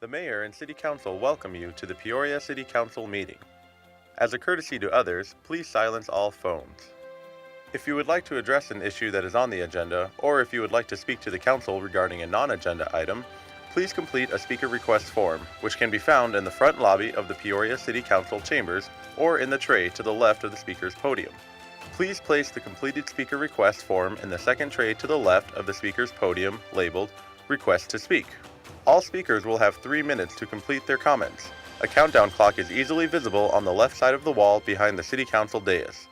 The Mayor and City Council welcome you to the Peoria City Council meeting. As a courtesy to others, please silence all phones. If you would like to address an issue that is on the agenda, or if you would like to speak to the council regarding a non-agenda item, please complete a speaker request form, which can be found in the front lobby of the Peoria City Council chambers or in the tray to the left of the speaker's podium. Please place the completed speaker request form in the second tray to the left of the speaker's podium labeled Request to Speak. All speakers will have 3 minutes to complete their comments. A countdown clock is easily visible on the left side of the wall behind the City Council dais.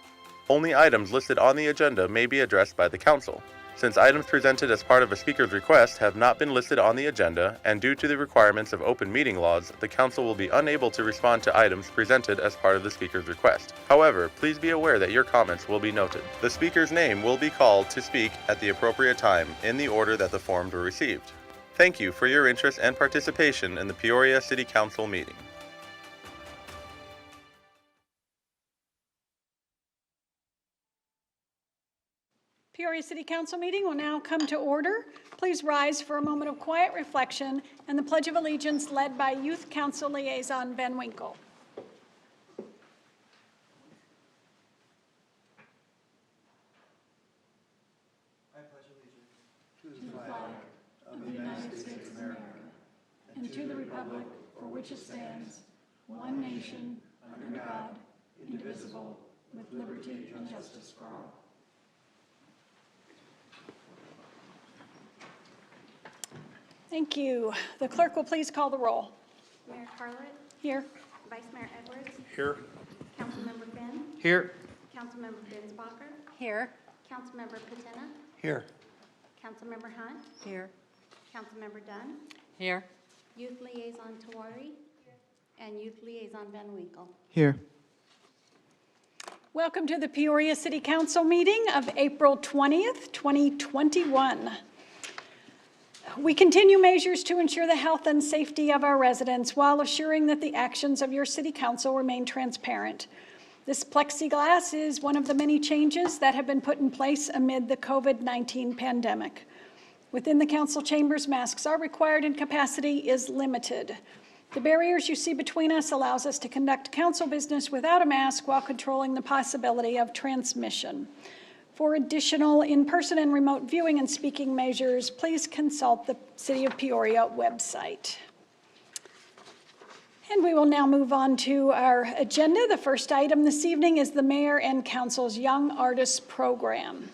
Only items listed on the agenda may be addressed by the Council. Since items presented as part of a speaker's request have not been listed on the agenda, and due to the requirements of open meeting laws, the Council will be unable to respond to items presented as part of the speaker's request. However, please be aware that your comments will be noted. The speaker's name will be called to speak at the appropriate time in the order that the forms were received. Thank you for your interest and participation in the Peoria City Council meeting. Peoria City Council meeting will now come to order. Please rise for a moment of quiet reflection and the Pledge of Allegiance led by Youth Council Liaison Ben Winkle. I pledge allegiance to the flag of the United States of America and to the republic for which it stands, one nation, under God, indivisible, with liberty and justice for all. Thank you. The clerk will please call the roll. Mayor Carlett. Here. Vice Mayor Edwards. Here. Councilmember Finn. Here. Councilmember Binsbacher. Here. Councilmember Patina. Here. Councilmember Hunt. Here. Councilmember Dunn. Here. Youth Liaison Tawari. And Youth Liaison Van Winkle. Here. Welcome to the Peoria City Council meeting of April 20th, 2021. We continue measures to ensure the health and safety of our residents while assuring that the actions of your City Council remain transparent. This plexiglass is one of the many changes that have been put in place amid the COVID-19 pandemic. Within the council chambers, masks are required and capacity is limited. The barriers you see between us allows us to conduct council business without a mask while controlling the possibility of transmission. For additional in-person and remote viewing and speaking measures, please consult the City of Peoria website. And we will now move on to our agenda. The first item this evening is the Mayor and Council's Young Artists Program.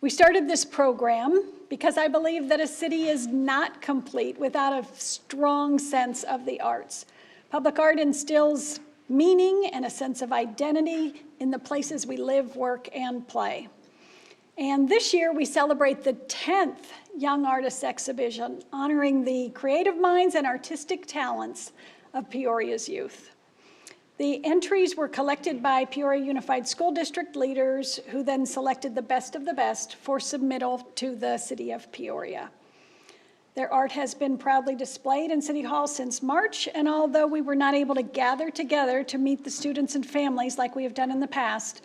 We started this program because I believe that a city is not complete without a strong sense of the arts. Public art instills meaning and a sense of identity in the places we live, work, and play. And this year we celebrate the 10th Young Artists Exhibition, honoring the creative minds and artistic talents of Peoria's youth. The entries were collected by Peoria Unified School District leaders who then selected the best of the best for submittal to the City of Peoria. Their art has been proudly displayed in City Hall since March, and although we were not able to gather together to meet the students and families like we have done in the past,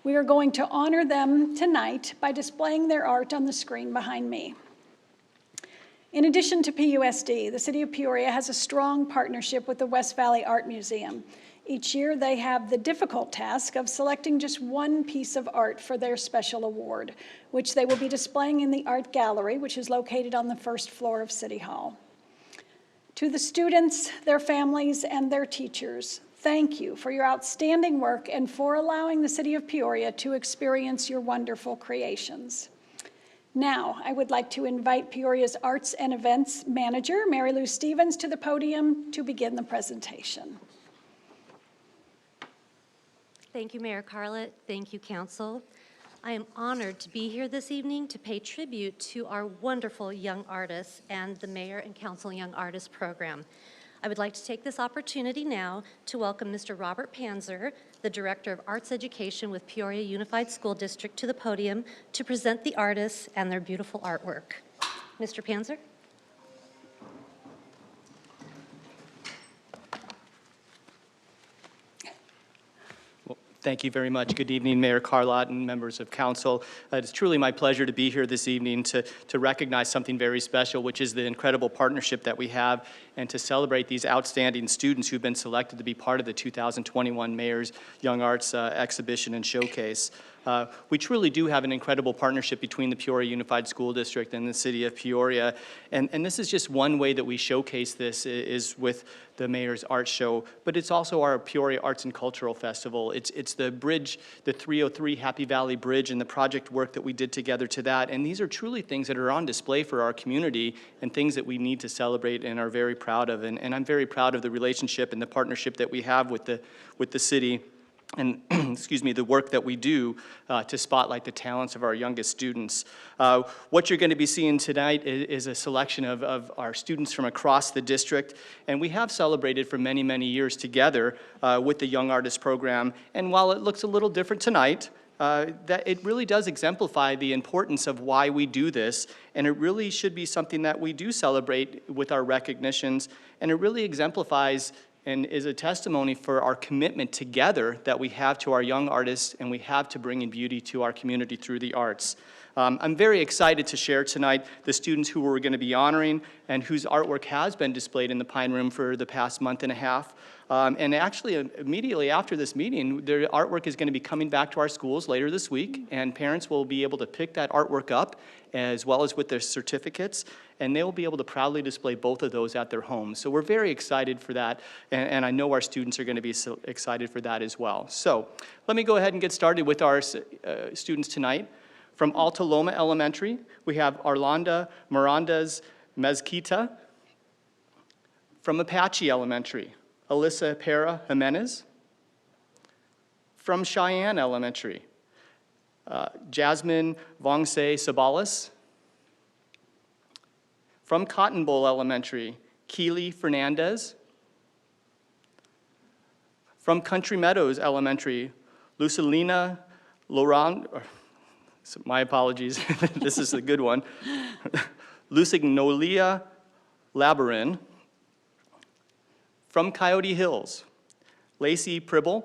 we are going to honor them tonight by displaying their art on the screen behind me. In addition to PUSD, the City of Peoria has a strong partnership with the West Valley Art Museum. Each year, they have the difficult task of selecting just one piece of art for their special award, which they will be displaying in the art gallery, which is located on the first floor of City Hall. To the students, their families, and their teachers, thank you for your outstanding work and for allowing the City of Peoria to experience your wonderful creations. Now, I would like to invite Peoria's Arts and Events Manager, Mary Lou Stevens, to the podium to begin the presentation. Thank you, Mayor Carlett. Thank you, Council. I am honored to be here this evening to pay tribute to our wonderful young artists and the Mayor and Council Young Artists Program. I would like to take this opportunity now to welcome Mr. Robert Panzer, the Director of Arts Education with Peoria Unified School District, to the podium to present the artists and their beautiful artwork. Mr. Panzer? Thank you very much. Good evening, Mayor Carlott and members of council. It's truly my pleasure to be here this evening to recognize something very special, which is the incredible partnership that we have, and to celebrate these outstanding students who've been selected to be part of the 2021 Mayor's Young Arts Exhibition and Showcase. We truly do have an incredible partnership between the Peoria Unified School District and the city of Peoria. And this is just one way that we showcase this is with the Mayor's Art Show, but it's also our Peoria Arts and Cultural Festival. It's the bridge, the 303 Happy Valley Bridge, and the project work that we did together to that. And these are truly things that are on display for our community and things that we need to celebrate and are very proud of. And I'm very proud of the relationship and the partnership that we have with the city, and excuse me, the work that we do to spotlight the talents of our youngest students. What you're going to be seeing tonight is a selection of our students from across the district, and we have celebrated for many, many years together with the Young Artist Program. And while it looks a little different tonight, that it really does exemplify the importance of why we do this, and it really should be something that we do celebrate with our recognitions, and it really exemplifies and is a testimony for our commitment together that we have to our young artists and we have to bringing beauty to our community through the arts. I'm very excited to share tonight the students who we're going to be honoring and whose artwork has been displayed in the Pine Room for the past month and a half. And actually, immediately after this meeting, their artwork is going to be coming back to our schools later this week, and parents will be able to pick that artwork up as well as with their certificates, and they will be able to proudly display both of those at their homes. So we're very excited for that, and I know our students are going to be so excited for that as well. So let me go ahead and get started with our students tonight. From Alta Loma Elementary, we have Arlanda Miranda's Mezquita. From Apache Elementary, Alyssa Pera Jimenez. From Cheyenne Elementary, Jasmine Vongse Sabalas. From Cotton Bowl Elementary, Keely Fernandez. From Country Meadows Elementary, Lucilina Laurent, my apologies, this is a good one, Lusignolia Labyrin. From Coyote Hills, Lacey Pribyl.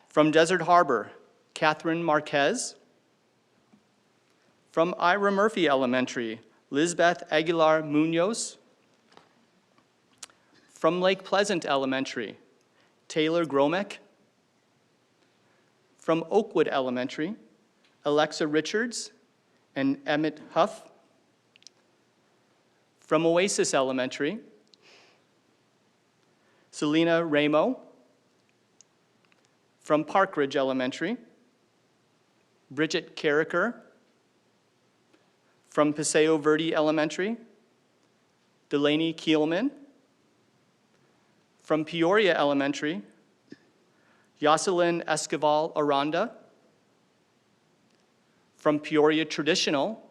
From Desert Harbor, Kathryn Marquez. From Ira Murphy Elementary, Lizbeth Aguilar Munoz. From Lake Pleasant Elementary, Taylor Gromek. From Oakwood Elementary, Alexa Richards and Emmett Huff. From Oasis Elementary, Selena Ramo. From Park Ridge Elementary, Bridget Carricker. From Paseo Verde Elementary, Delaney Kielman. From Peoria Elementary, Jocelyn Esquivel Aranda. From Peoria Traditional,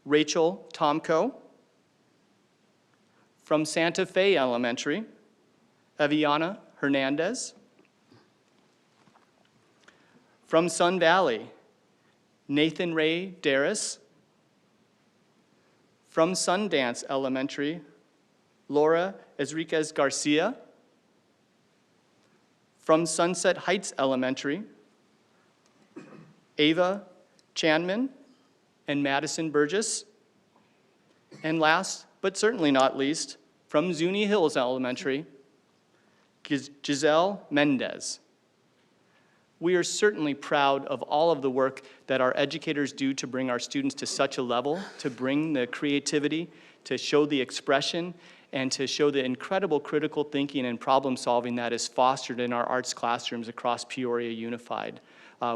Rachel Tomko. From Santa Fe Elementary, Eviana Hernandez. From Sun Valley, Nathan Ray Darris. From Sundance Elementary, Laura Enriquez Garcia. From Sunset Heights Elementary, Ava Chanman and Madison Burgess. And last, but certainly not least, from Zuni Hills Elementary, Giselle Mendez. We are certainly proud of all of the work that our educators do to bring our students to such a level, to bring the creativity, to show the expression, and to show the incredible critical thinking and problem solving that is fostered in our arts classrooms across Peoria Unified.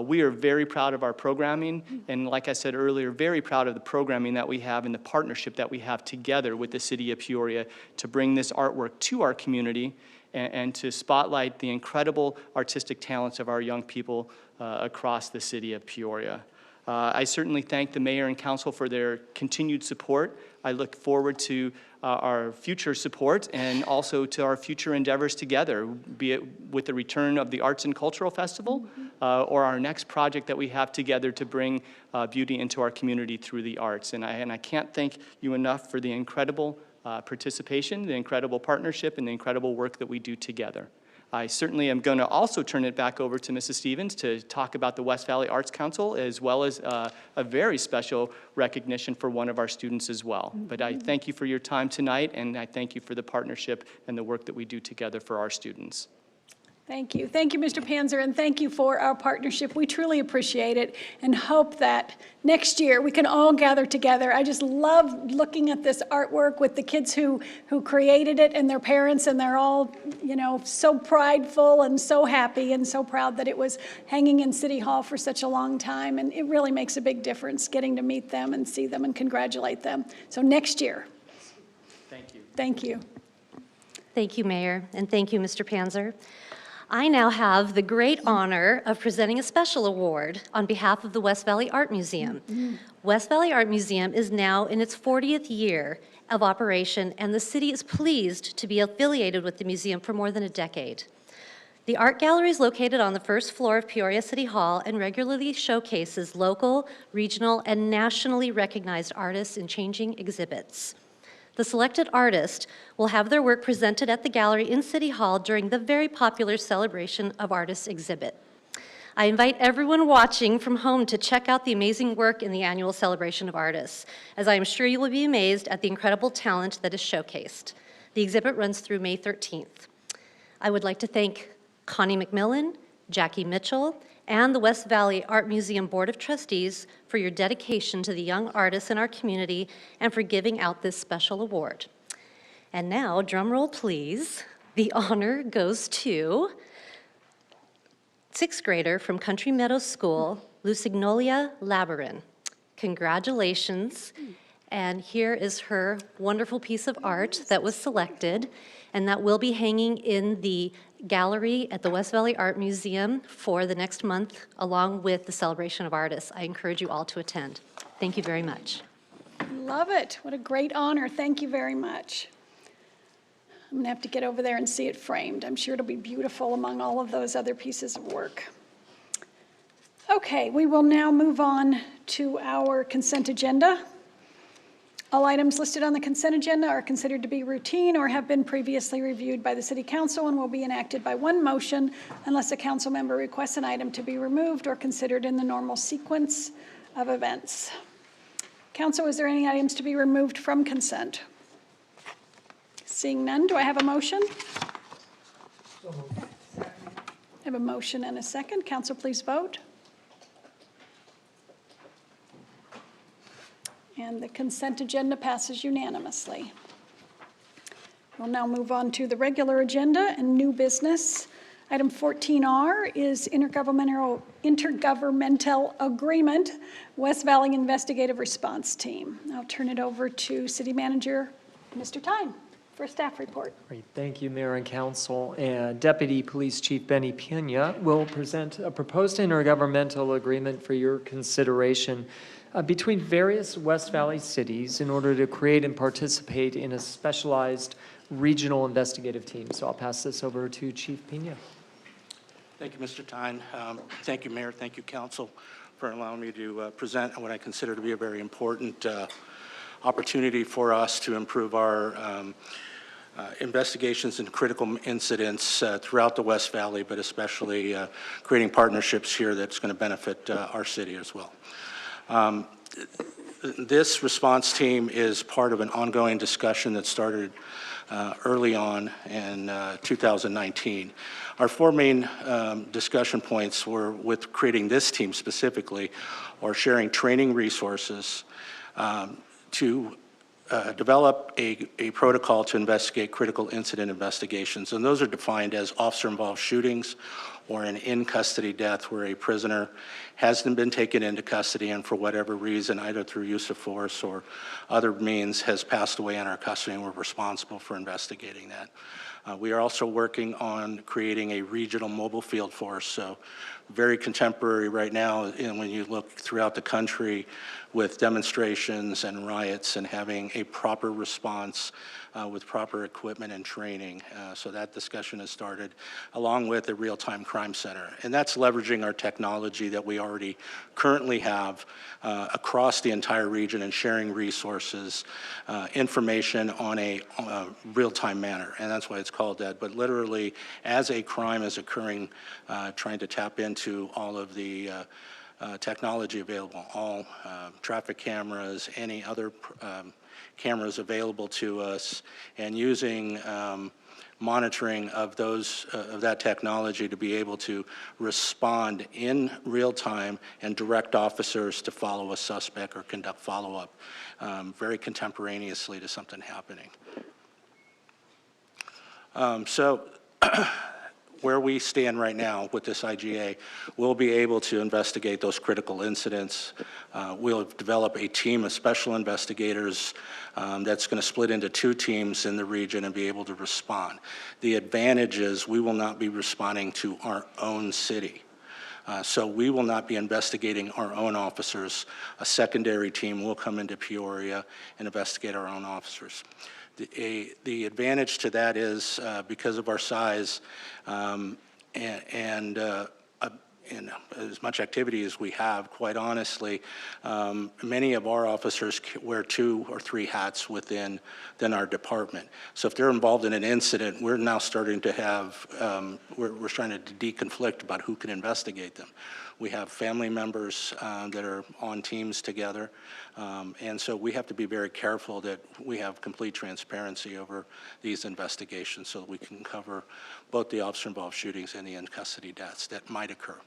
We are very proud of our programming, and like I said earlier, very proud of the programming that we have and the partnership that we have together with the city of Peoria to bring this artwork to our community and to spotlight the incredible artistic talents of our young people across the city of Peoria. I certainly thank the mayor and council for their continued support. I look forward to our future support and also to our future endeavors together, be it with the return of the Arts and Cultural Festival or our next project that we have together to bring beauty into our community through the arts. And I can't thank you enough for the incredible participation, the incredible partnership, and the incredible work that we do together. I certainly am going to also turn it back over to Mrs. Stevens to talk about the West Valley Arts Council, as well as a very special recognition for one of our students as well. But I thank you for your time tonight, and I thank you for the partnership and the work that we do together for our students. Thank you. Thank you, Mr. Panzer, and thank you for our partnership. We truly appreciate it and hope that next year we can all gather together. I just love looking at this artwork with the kids who created it and their parents, and they're all, you know, so prideful and so happy and so proud that it was hanging in City Hall for such a long time, and it really makes a big difference getting to meet them and see them and congratulate them. So next year. Thank you. Thank you. Thank you, Mayor, and thank you, Mr. Panzer. I now have the great honor of presenting a special award on behalf of the West Valley Art Museum. West Valley Art Museum is now in its 40th year of operation, and the city is pleased to be affiliated with the museum for more than a decade. The art gallery is located on the first floor of Peoria City Hall and regularly showcases local, regional, and nationally recognized artists in changing exhibits. The selected artist will have their work presented at the gallery in City Hall during the very popular Celebration of Artists exhibit. I invite everyone watching from home to check out the amazing work in the annual Celebration of Artists, as I am sure you will be amazed at the incredible talent that is showcased. The exhibit runs through May 13th. I would like to thank Connie McMillan, Jackie Mitchell, and the West Valley Art Museum Board of Trustees for your dedication to the young artists in our community and for giving out this special award. And now, drum roll please, the honor goes to sixth grader from Country Meadows School, Lusignolia Labyrin. Congratulations. And here is her wonderful piece of art that was selected, and that will be hanging in the gallery at the West Valley Art Museum for the next month, along with the Celebration of Artists. I encourage you all to attend. Thank you very much. Love it. What a great honor. Thank you very much. I'm going to have to get over there and see it framed. I'm sure it'll be beautiful among all of those other pieces of work. Okay, we will now move on to our consent agenda. All items listed on the consent agenda are considered to be routine or have been previously reviewed by the City Council and will be enacted by one motion unless a council member requests an item to be removed or considered in the normal sequence of events. Council, is there any items to be removed from consent? Seeing none, do I have a motion? I have a motion and a second. Council, please vote. And the consent agenda passes unanimously. We'll now move on to the regular agenda and new business. Item 14R is intergovernmental agreement, West Valley Investigative Response Team. I'll turn it over to City Manager, Mr. Tyne, for a staff report. Great, thank you, Mayor and Council. And Deputy Police Chief Benny Pena will present a proposed intergovernmental agreement for your consideration between various West Valley cities in order to create and participate in a specialized regional investigative team. So I'll pass this over to Chief Pena. Thank you, Mr. Tyne. Thank you, Mayor. Thank you, Council, for allowing me to present what I consider to be a very important opportunity for us to improve our investigations and critical incidents throughout the West Valley, but especially creating partnerships here that's going to benefit our city as well. This response team is part of an ongoing discussion that started early on in 2019. Our four main discussion points were with creating this team specifically, or sharing training resources to develop a protocol to investigate critical incident investigations. And those are defined as officer-involved shootings or an in-custody death where a prisoner hasn't been taken into custody and for whatever reason, either through use of force or other means, has passed away in our custody, and we're responsible for investigating that. We are also working on creating a regional mobile field force, so very contemporary right now, and when you look throughout the country with demonstrations and riots and having a proper response with proper equipment and training. So that discussion has started, along with a real-time crime crime center. And that's leveraging our technology that we already currently have across the entire region and sharing resources, information on a real-time manner. And that's why it's called that. But literally, as a crime is occurring, trying to tap into all of the technology available, all traffic cameras, any other cameras available to us, and using monitoring of those of that technology to be able to respond in real time and direct officers to follow a suspect or conduct follow-up very contemporaneously to something happening. So where we stand right now with this IGA, we'll be able to investigate those critical incidents. We'll develop a team of special investigators that's going to split into 2 teams in the region and be able to respond. The advantage is we will not be responding to our own city. So we will not be investigating our own officers. A secondary team will come into Peoria and investigate our own officers. The advantage to that is because of our size and as much activity as we have, quite honestly, many of our officers wear 2 or 3 hats within our department. So if they're involved in an incident, we're now starting to have, we're trying to deconflict about who can investigate them. We have family members that are on teams together, and so we have to be very careful that we have complete transparency over these investigations so that we can cover both the officer-involved shootings and the in-custody deaths that might occur.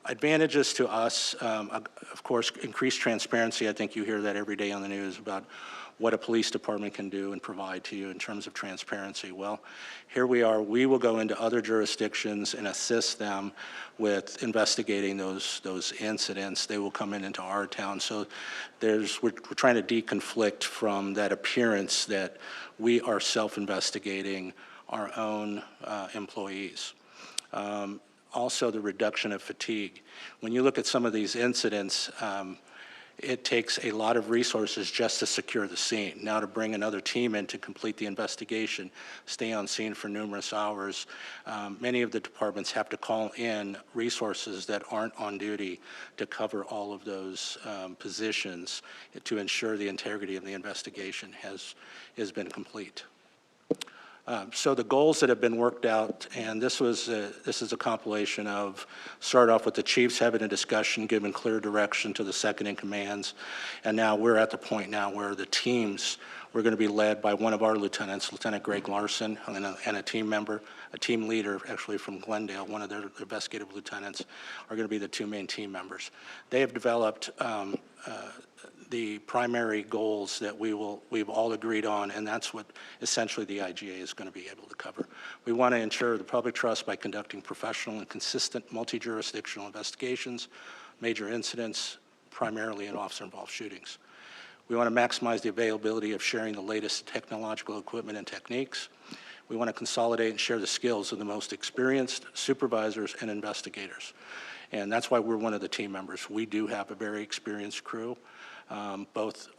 Advantages to us, of course, increased transparency. I think you hear that every day on the news about what a police department can do and provide to you in terms of transparency. Well, here we are. We will go into other jurisdictions and assist them with investigating those incidents. They will come into our town. So we're trying to deconflict from that appearance that we are self-investigating our own employees. Also, the reduction of fatigue. When you look at some of these incidents, it takes a lot of resources just to secure the scene. Now to bring another team in to complete the investigation, stay on scene for numerous hours, many of the departments have to call in resources that aren't on duty to cover all of those positions to ensure the integrity of the investigation has been complete. So the goals that have been worked out, and this is a compilation of, start off with the chiefs having a discussion, giving clear direction to the second in commands, and now we're at the point now where the teams, we're going to be led by one of our lieutenants, Lieutenant Greg Larson, and a team member, a team leader actually from Glendale, one of their investigative lieutenants, are going to be the 2 main team members. They have developed the primary goals that we've all agreed on, and that's what essentially the IGA is going to be able to cover. We want to ensure the public trust by conducting professional and consistent multi-jurisdictional investigations, major incidents, primarily in officer-involved shootings. We want to maximize the availability of sharing the latest technological equipment and techniques. We want to consolidate and share the skills of the most experienced supervisors and investigators. And that's why we're one of the team members. We do have a very experienced crew, both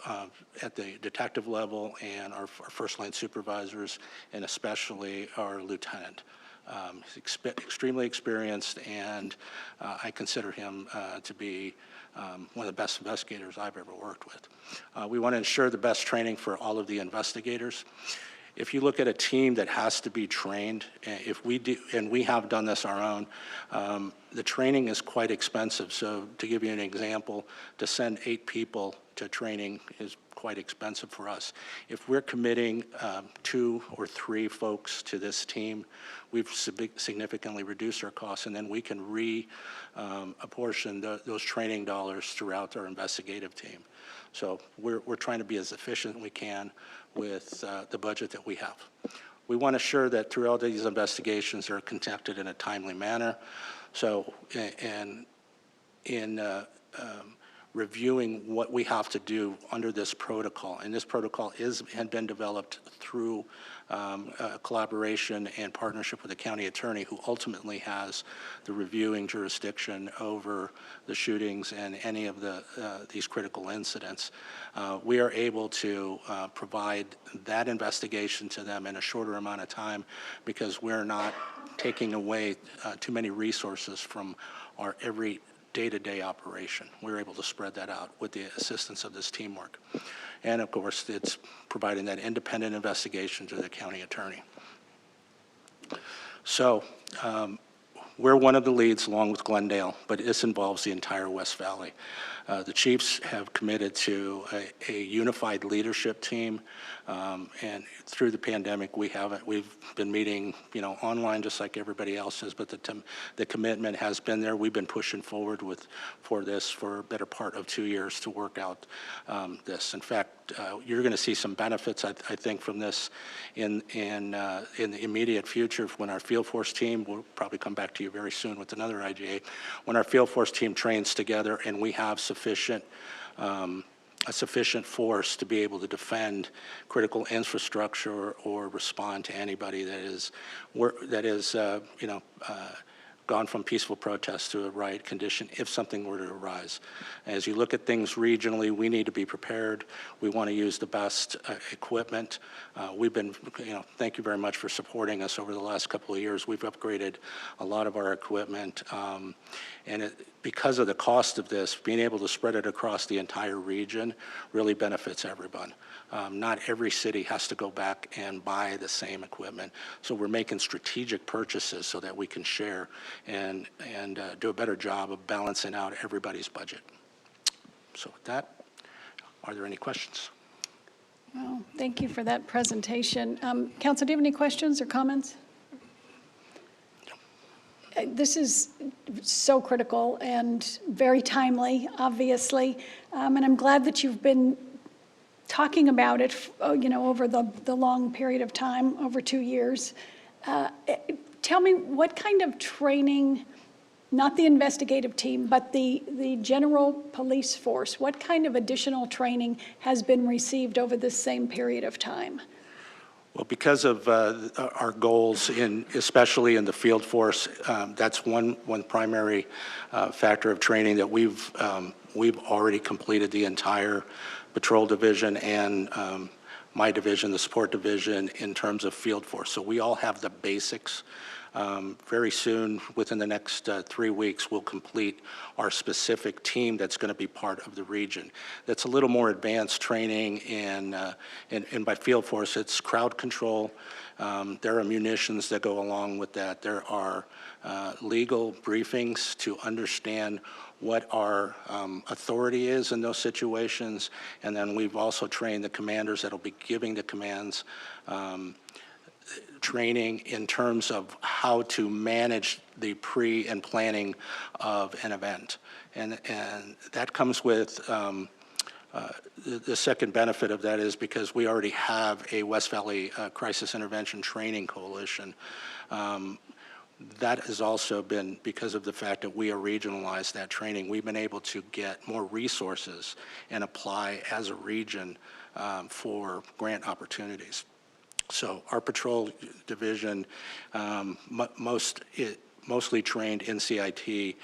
at the detective level and our first-line supervisors, and especially our lieutenant. He's extremely experienced, and I consider him to be one of the best investigators I've ever worked with. We want to ensure the best training for all of the investigators. If you look at a team that has to be trained, if we do, and we have done this our own, the training is quite expensive. So to give you an example, to send 8 people to training is quite expensive for us. If we're committing 2 or 3 folks to this team, we've significantly reduced our costs, and then we can apportion those training dollars throughout our investigative team. So we're trying to be as efficient as we can with the budget that we have. We want to ensure that throughout these investigations are conducted in a timely manner. So, reviewing what we have to do under this protocol. And this protocol had been developed through collaboration and partnership with the county attorney, who ultimately has the reviewing jurisdiction over the shootings and any of these critical incidents. We are able to provide that investigation to them in a shorter amount of time because we're not taking away too many resources from our every day-to-day operation. We're able to spread that out with the assistance of this teamwork. And of course, it's providing that independent investigation to the county attorney. So we're one of the leads along with Glendale, but this involves the entire West Valley. The chiefs have committed to a unified leadership team, and through the pandemic, we've been meeting, online just like everybody else has, but the commitment has been there. We've been pushing forward for this for a better part of 2 years to work out this. In fact, you're going to see some benefits, I think, from this in the immediate future when our field force team, we'll probably come back to you very soon with another IGA, when our field force team trains together and we have a sufficient force to be able to defend critical infrastructure or respond to anybody that is gone from peaceful protest to a riot condition if something were to arise. As you look at things regionally, we need to be prepared. We want to use the best equipment. We've been, thank you very much for supporting us over the last couple of years. We've upgraded a lot of our equipment. Because of the cost of this, being able to spread it across the entire region really benefits everyone. Not every city has to go back and buy the same equipment. So we're making strategic purchases so that we can share and do a better job of balancing out everybody's budget. So with that, are there any questions? Well, thank you for that presentation. Council, do you have any questions or comments? This is so critical and very timely, obviously, and I'm glad that you've been talking about it, over the long period of time, over 2 years. Tell me what kind of training, not the investigative team, but the general police force, what kind of additional training has been received over this same period of time? Well, because of our goals, especially in the field force, that's one primary factor of training that we've already completed the entire patrol division and my division, the support division, in terms of field force. So we all have the basics. Very soon, within the next 3 weeks, we'll complete our specific team that's going to be part of the region. That's a little more advanced training, and by field force, it's crowd control. There are munitions that go along with that. There are legal briefings to understand what our authority is in those situations, and then we've also trained the commanders that'll be giving the commands training in terms of how to manage the pre and planning of an event. And that comes with the second benefit of that is because we already have a West Valley Crisis Intervention Training Coalition. That has also been because of the fact that we have regionalized that training. We've been able to get more resources and apply as a region for grant opportunities. So our patrol division, mostly trained in CIT,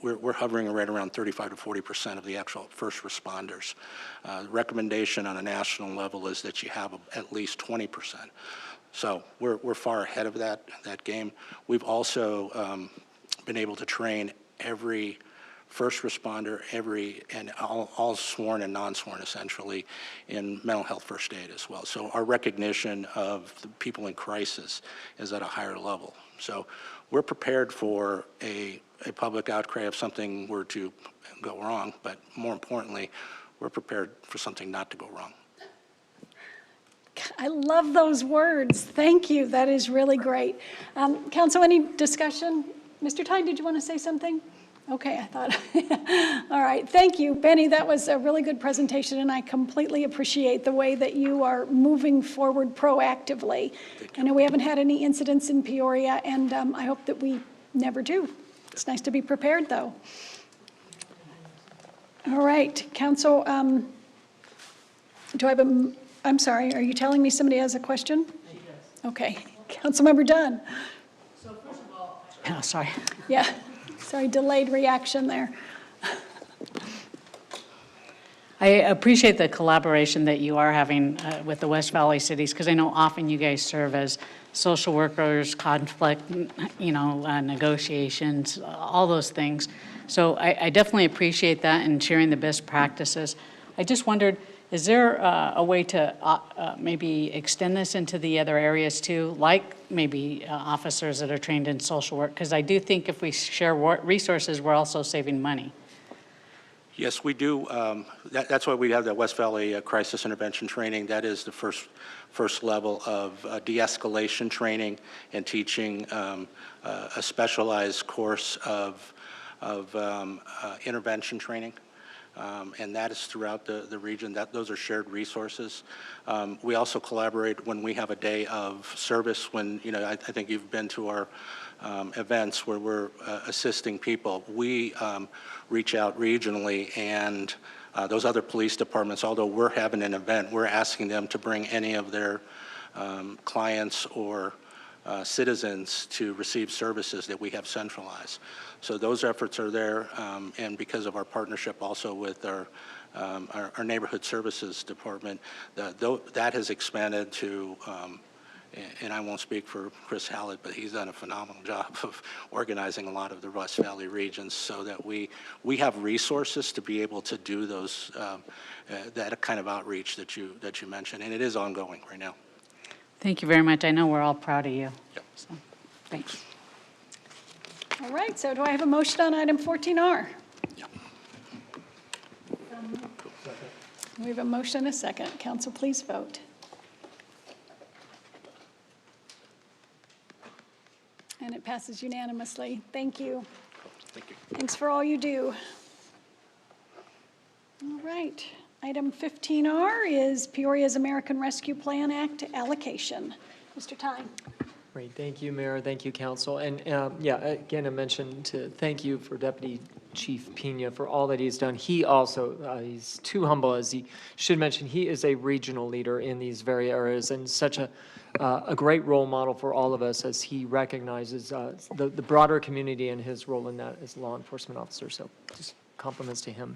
we're hovering right around 35 to 40% of the actual first responders. The recommendation on a national level is that you have at least 20%. So we're far ahead of that game. We've also been able to train every first responder, and all sworn and non-sworn essentially, in mental health first aid as well. So our recognition of the people in crisis is at a higher level. So we're prepared for a public outcry if something were to go wrong, but more importantly, we're prepared for something not to go wrong. I love those words. Thank you. That is really great. Council, any discussion? Mr. Tyne, did you want to say something? Okay, I thought. All right, thank you. Benny, that was a really good presentation, and I completely appreciate the way that you are moving forward proactively. I know we haven't had any incidents in Peoria, and I hope that we never do. It's nice to be prepared, though. All right, council, do I have I'm sorry, are you telling me somebody has a question? Yes. Okay, Councilmember Dunn. So first of all, oh, sorry. Yeah, sorry, delayed reaction there. I appreciate the collaboration that you are having with the West Valley cities, because I know often you guys serve as social workers, conflict, negotiations, all those things. So I definitely appreciate that and sharing the best practices. I just wondered, is there a way to maybe extend this into the other areas too, like maybe officers that are trained in social work? Because I do think if we share resources, we're also saving money. Yes, we do. That's why we have the West Valley Crisis Intervention Training. That is the first level of de-escalation training and teaching a specialized course of intervention training. And that is throughout the region. Those are shared resources. We also collaborate when we have a day of service, when, I think you've been to our events where we're assisting people. We reach out regionally, and those other police departments, although we're having an event, we're asking them to bring any of their clients or citizens to receive services that we have centralized. So those efforts are there, and because of our partnership also with our neighborhood services department, that has expanded to, and I won't speak for Chris Hallett, but he's done a phenomenal job of organizing a lot of the West Valley regions so that we have resources to be able to do those, that kind of outreach that you mentioned, and it is ongoing right now. Thank you very much. I know we're all proud of you. Yep. So, thanks. All right, so do I have a motion on item 14R? Yep. We have a motion and a second. Council, please vote. And it passes unanimously. Thank you. Thank you. Thanks for all you do. All right. Item 15R is Peoria's American Rescue Plan Act allocation. Mr. Tyne. Great, thank you, Mayor, thank you, Council. And yeah, again, I mentioned to thank you for Deputy Chief Pena for all that he's done. He also, he's too humble, as he should mention, he is a regional leader in these very areas and such a great role model for all of us as he recognizes the broader community and his role in that as a law enforcement officer. So just compliments to him.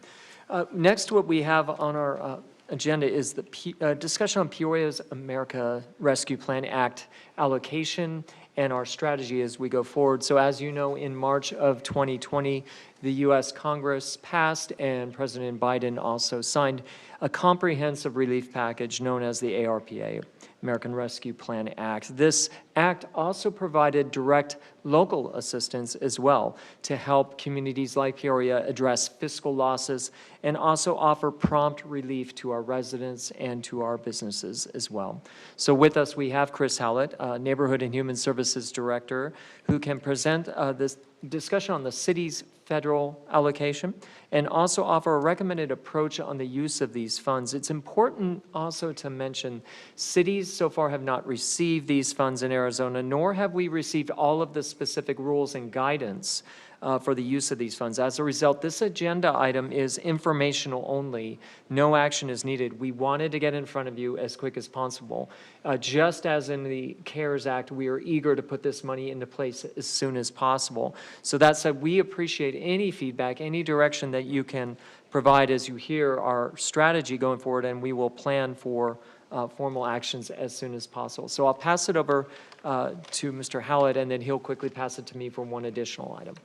Next, what we have on our agenda is the discussion on Peoria's America Rescue Plan Act allocation and our strategy as we go forward. So as you know, in March of 2020, the U.S. Congress passed and President Biden also signed a comprehensive relief package known as the ARPA, American Rescue Plan Act. This act also provided direct local assistance as well to help communities like Peoria address fiscal losses and also offer prompt relief to our residents and to our businesses as well. So with us, we have Chris Hallett, Neighborhood and Human Services Director, who can present this discussion on the city's federal allocation and also offer a recommended approach on the use of these funds. It's important also to mention cities so far have not received these funds in Arizona, nor have we received all of the specific rules and guidance for the use of these funds. As a result, this agenda item is informational only. No action is needed. We wanted to get in front of you as quick as possible. Just as in the CARES Act, we are eager to put this money into place as soon as possible. So that said, we appreciate any feedback, any direction that you can provide as you hear our strategy going forward, and we will plan for formal actions as soon as possible. So I'll pass it over to Mr. Hallett, and then he'll quickly pass it to me for one additional item.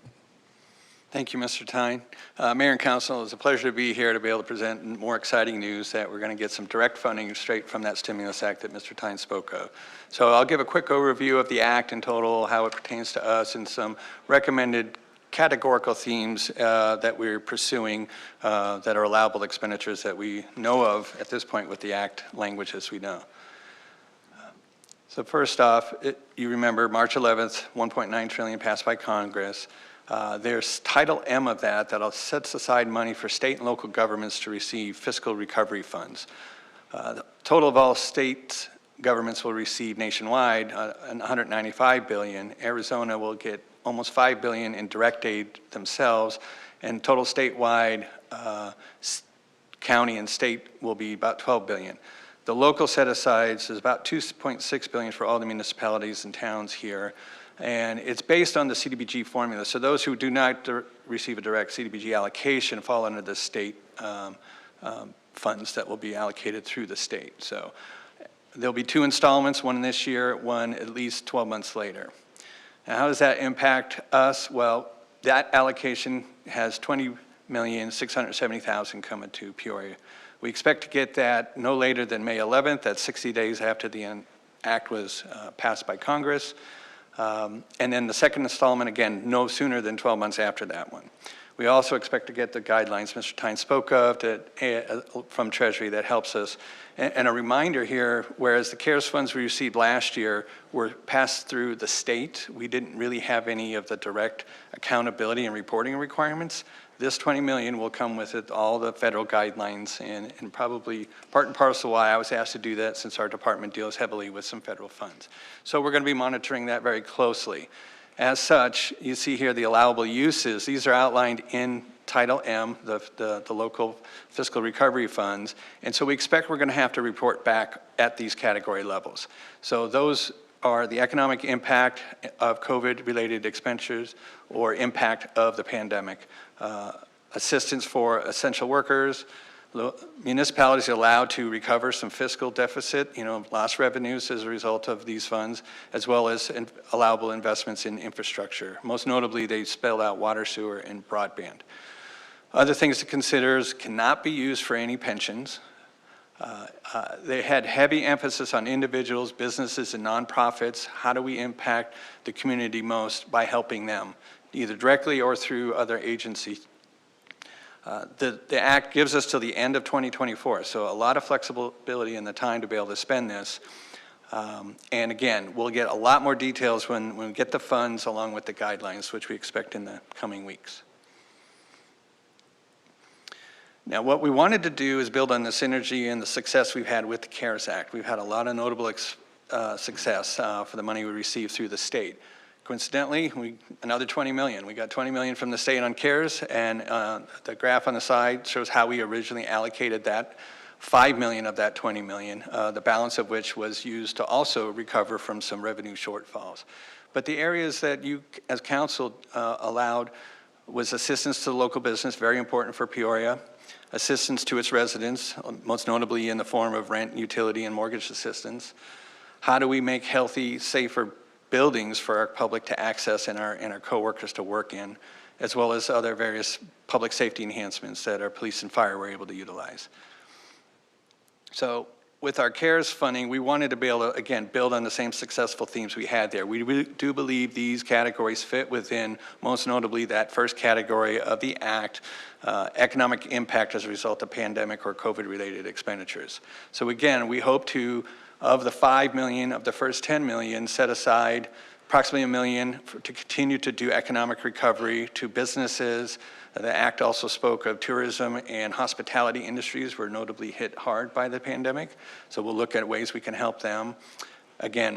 Thank you, Mr. Tyne. Mayor and Council, it's a pleasure to be here to be able to present more exciting news that we're going to get some direct funding straight from that stimulus act that Mr. Tyne spoke of. So I'll give a quick overview of the act in total, how it pertains to us, and some recommended categorical themes that we're pursuing that are allowable expenditures that we know of at this point with the act language as we know. So first off, you remember March 11th, $1.9 trillion passed by Congress. There's Title M of that sets aside money for state and local governments to receive fiscal recovery funds. The total of all state governments will receive nationwide $195 billion. Arizona will get almost $5 billion in direct aid themselves, and total statewide county and state will be about $12 billion. The local set-asides is about $2.6 billion for all the municipalities and towns here, and it's based on the CDBG formula. So those who do not receive a direct CDBG allocation fall under the state funds that will be allocated through the state. So there'll be 2 installments, one this year, one at least 12 months later. Now, how does that impact us? Well, that allocation has $20,670,000 coming to Peoria. We expect to get that no later than May 11th. That's 60 days after the act was passed by Congress. And then the second installment, again, no sooner than 12 months after that one. We also expect to get the guidelines Mr. Tyne spoke of from Treasury that helps us. And a reminder here, whereas the CARES funds we received last year were passed through the state, we didn't really have any of the direct accountability and reporting requirements. This $20 million will come with it, all the federal guidelines, and probably part and parcel why I was asked to do that, since our department deals heavily with some federal funds. So we're going to be monitoring that very closely. As such, you see here the allowable uses. These are outlined in Title M, the local fiscal recovery funds. And so we expect we're going to have to report back at these category levels. So those are the economic impact of COVID-related expenditures or impact of the pandemic. Assistance for essential workers. Municipalities are allowed to recover some fiscal deficit, lost revenues as a result of these funds, as well as allowable investments in infrastructure. Most notably, they spelled out water, sewer, and broadband. Other things to consider is cannot be used for any pensions. They had heavy emphasis on individuals, businesses, and nonprofits. How do we impact the community most by helping them, either directly or through other agencies? The Act gives us till the end of 2024, so a lot of flexibility in the time to be able to spend this. And again, we'll get a lot more details when we get the funds along with the guidelines, which we expect in the coming weeks. Now, what we wanted to do is build on the synergy and the success we've had with the CARES Act. We've had a lot of notable success for the money we received through the state. Coincidentally, another $20 million. We got $20 million from the state on CARES, and the graph on the side shows how we originally allocated that. $5 million of that $20 million, the balance of which was used to also recover from some revenue shortfalls. But the areas that you, as council, allowed was assistance to the local business, very important for Peoria, assistance to its residents, most notably in the form of rent, utility, and mortgage assistance. How do we make healthy, safer buildings for our public to access and our coworkers to work in, as well as other various public safety enhancements that our police and fire were able to utilize. So with our CARES funding, we wanted to be able to, again, build on the same successful themes we had there. We really do believe these categories fit within, most notably, that first category of the Act, economic impact as a result of pandemic or COVID-related expenditures. So again, we hope to, of the $5 million, of the first $10 million, set aside approximately $1 million to continue to do economic recovery to businesses. The Act also spoke of tourism and hospitality industries were notably hit hard by the pandemic. So we'll look at ways we can help them. Again,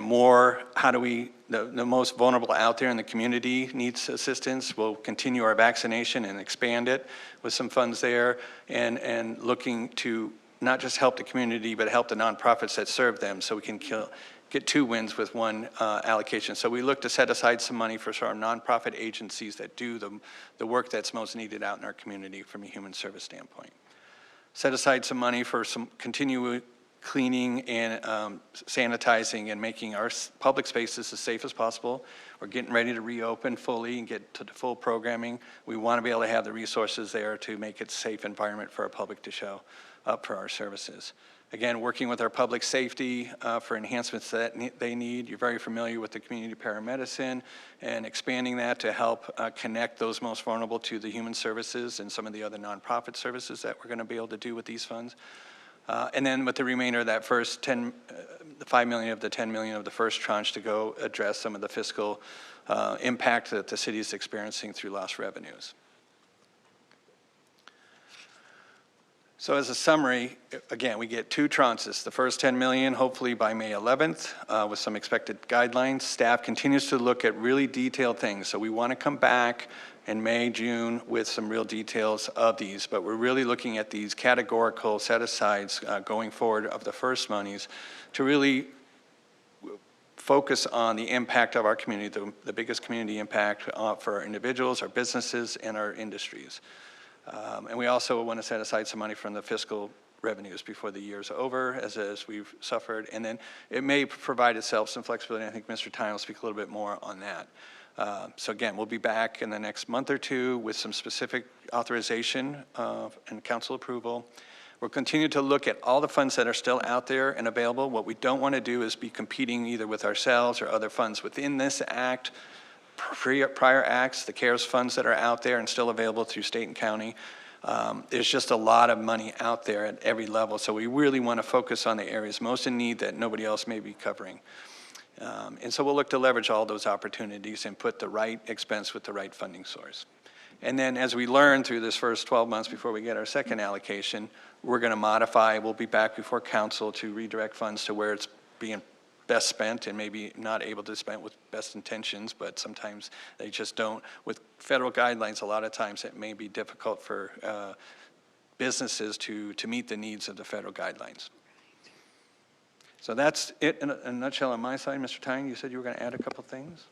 how do we, the most vulnerable out there in the community needs assistance. We'll continue our vaccination and expand it with some funds there, and looking to not just help the community, but help the nonprofits that serve them, so we can get 2 wins with 1 allocation. So we look to set aside some money for our nonprofit agencies that do the work that's most needed out in our community from a human service standpoint. Set aside some money for some continued cleaning and sanitizing and making our public spaces as safe as possible. We're getting ready to reopen fully and get to the full programming. We want to be able to have the resources there to make it a safe environment for our public to show up for our services. Again, working with our public safety for enhancements that they need. You're very familiar with the community paramedicine and expanding that to help connect those most vulnerable to the human services and some of the other nonprofit services that we're going to be able to do with these funds. And then with the remainder of that first the $5 million of the $10 million of the first tranche to go address some of the fiscal impact that the city is experiencing through lost revenues. So as a summary, again, we get 2 tranches. The first $10 million, hopefully by May 11th, with some expected guidelines. Staff continues to look at really detailed things. So we want to come back in May, June, with some real details of these, but we're really looking at these categorical set-asides going forward of the first monies to really focus on the impact of our community, the biggest community impact for our individuals, our businesses, and our industries. And we also want to set aside some money from the fiscal revenues before the year's over, as we've suffered, and then it may provide itself some flexibility. I think Mr. Tyne will speak a little bit more on that. So again, we'll be back in the next month or two with some specific authorization and council approval. We'll continue to look at all the funds that are still out there and available. What we don't want to do is be competing either with ourselves or other funds within this act, prior acts, the CARES funds that are out there and still available through state and county. There's just a lot of money out there at every level, so we really want to focus on the areas most in need that nobody else may be covering. And so we'll look to leverage all those opportunities and put the right expense with the right funding source. And then as we learn through this first 12 months before we get our second allocation, we're going to modify. We'll be back before council to redirect funds to where it's being best spent and maybe not able to spend with best intentions, but sometimes they just don't. With federal guidelines, a lot of times it may be difficult for businesses to meet the needs of the federal guidelines. So that's it in a nutshell on my side. Mr. Tyne, you said you were going to add a couple things?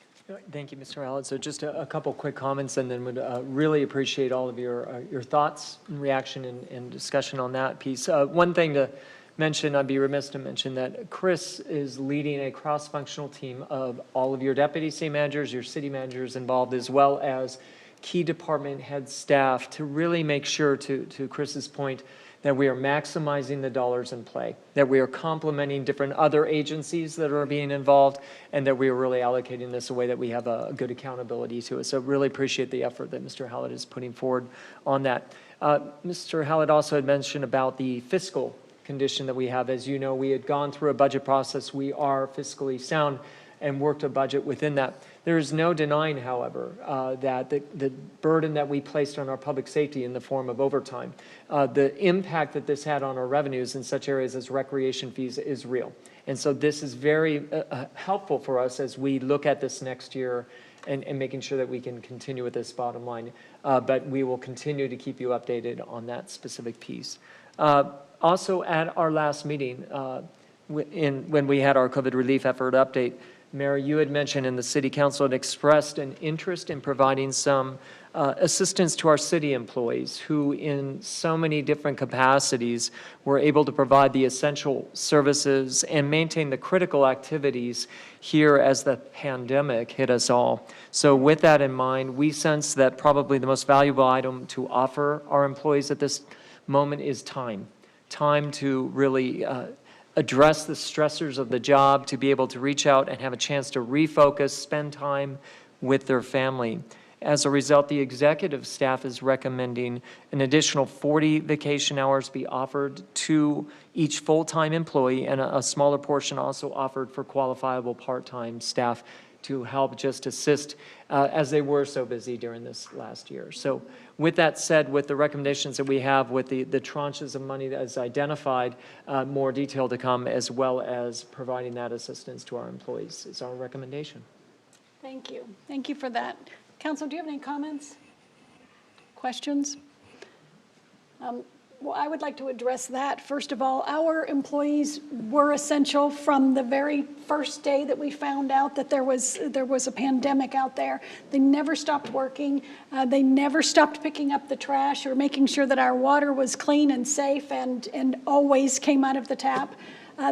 Thank you, Mr. Hallett. So just a couple quick comments, and then would really appreciate all of your thoughts and reaction and discussion on that piece. One thing to mention, I'd be remiss to mention that Chris is leading a cross-functional team of all of your deputy city managers, your city managers involved, as well as key department head staff to really make sure, to Chris's point, that we are maximizing the dollars in play, that we are complementing different other agencies that are being involved, and that we are really allocating this a way that we have a good accountability to it. So really appreciate the effort that Mr. Hallett is putting forward on that. Mr. Hallett also had mentioned about the fiscal condition that we have. As you know, we had gone through a budget process. We are fiscally sound and worked a budget within that. There is no denying, however, that the burden that we placed on our public safety in the form of overtime, the impact that this had on our revenues in such areas as recreation fees is real. And so this is very helpful for us as we look at this next year and making sure that we can continue with this bottom line. But we will continue to keep you updated on that specific piece. Also, at our last meeting, when we had our COVID relief effort update, Mayor, you had mentioned and the City Council had expressed an interest in providing some assistance to our city employees who in so many different capacities were able to provide the essential services and maintain the critical activities here as the pandemic hit us all. So with that in mind, we sense that probably the most valuable item to offer our employees at this moment is time. Time to really address the stressors of the job, to be able to reach out and have a chance to refocus, spend time with their family. As a result, the executive staff is recommending an additional 40 vacation hours be offered to each full-time employee, and a smaller portion also offered for qualifiable part-time staff to help just assist as they were so busy during this last year. So with that said, with the recommendations that we have, with the tranches of money that is identified, more detail to come, as well as providing that assistance to our employees is our recommendation. Thank you. Thank you for that. Council, do you have any comments, questions? Well, I would like to address that. First of all, our employees were essential from the very first day that we found out that there was a pandemic out there. They never stopped working. They never stopped picking up the trash or making sure that our water was clean and safe and always came out of the tap.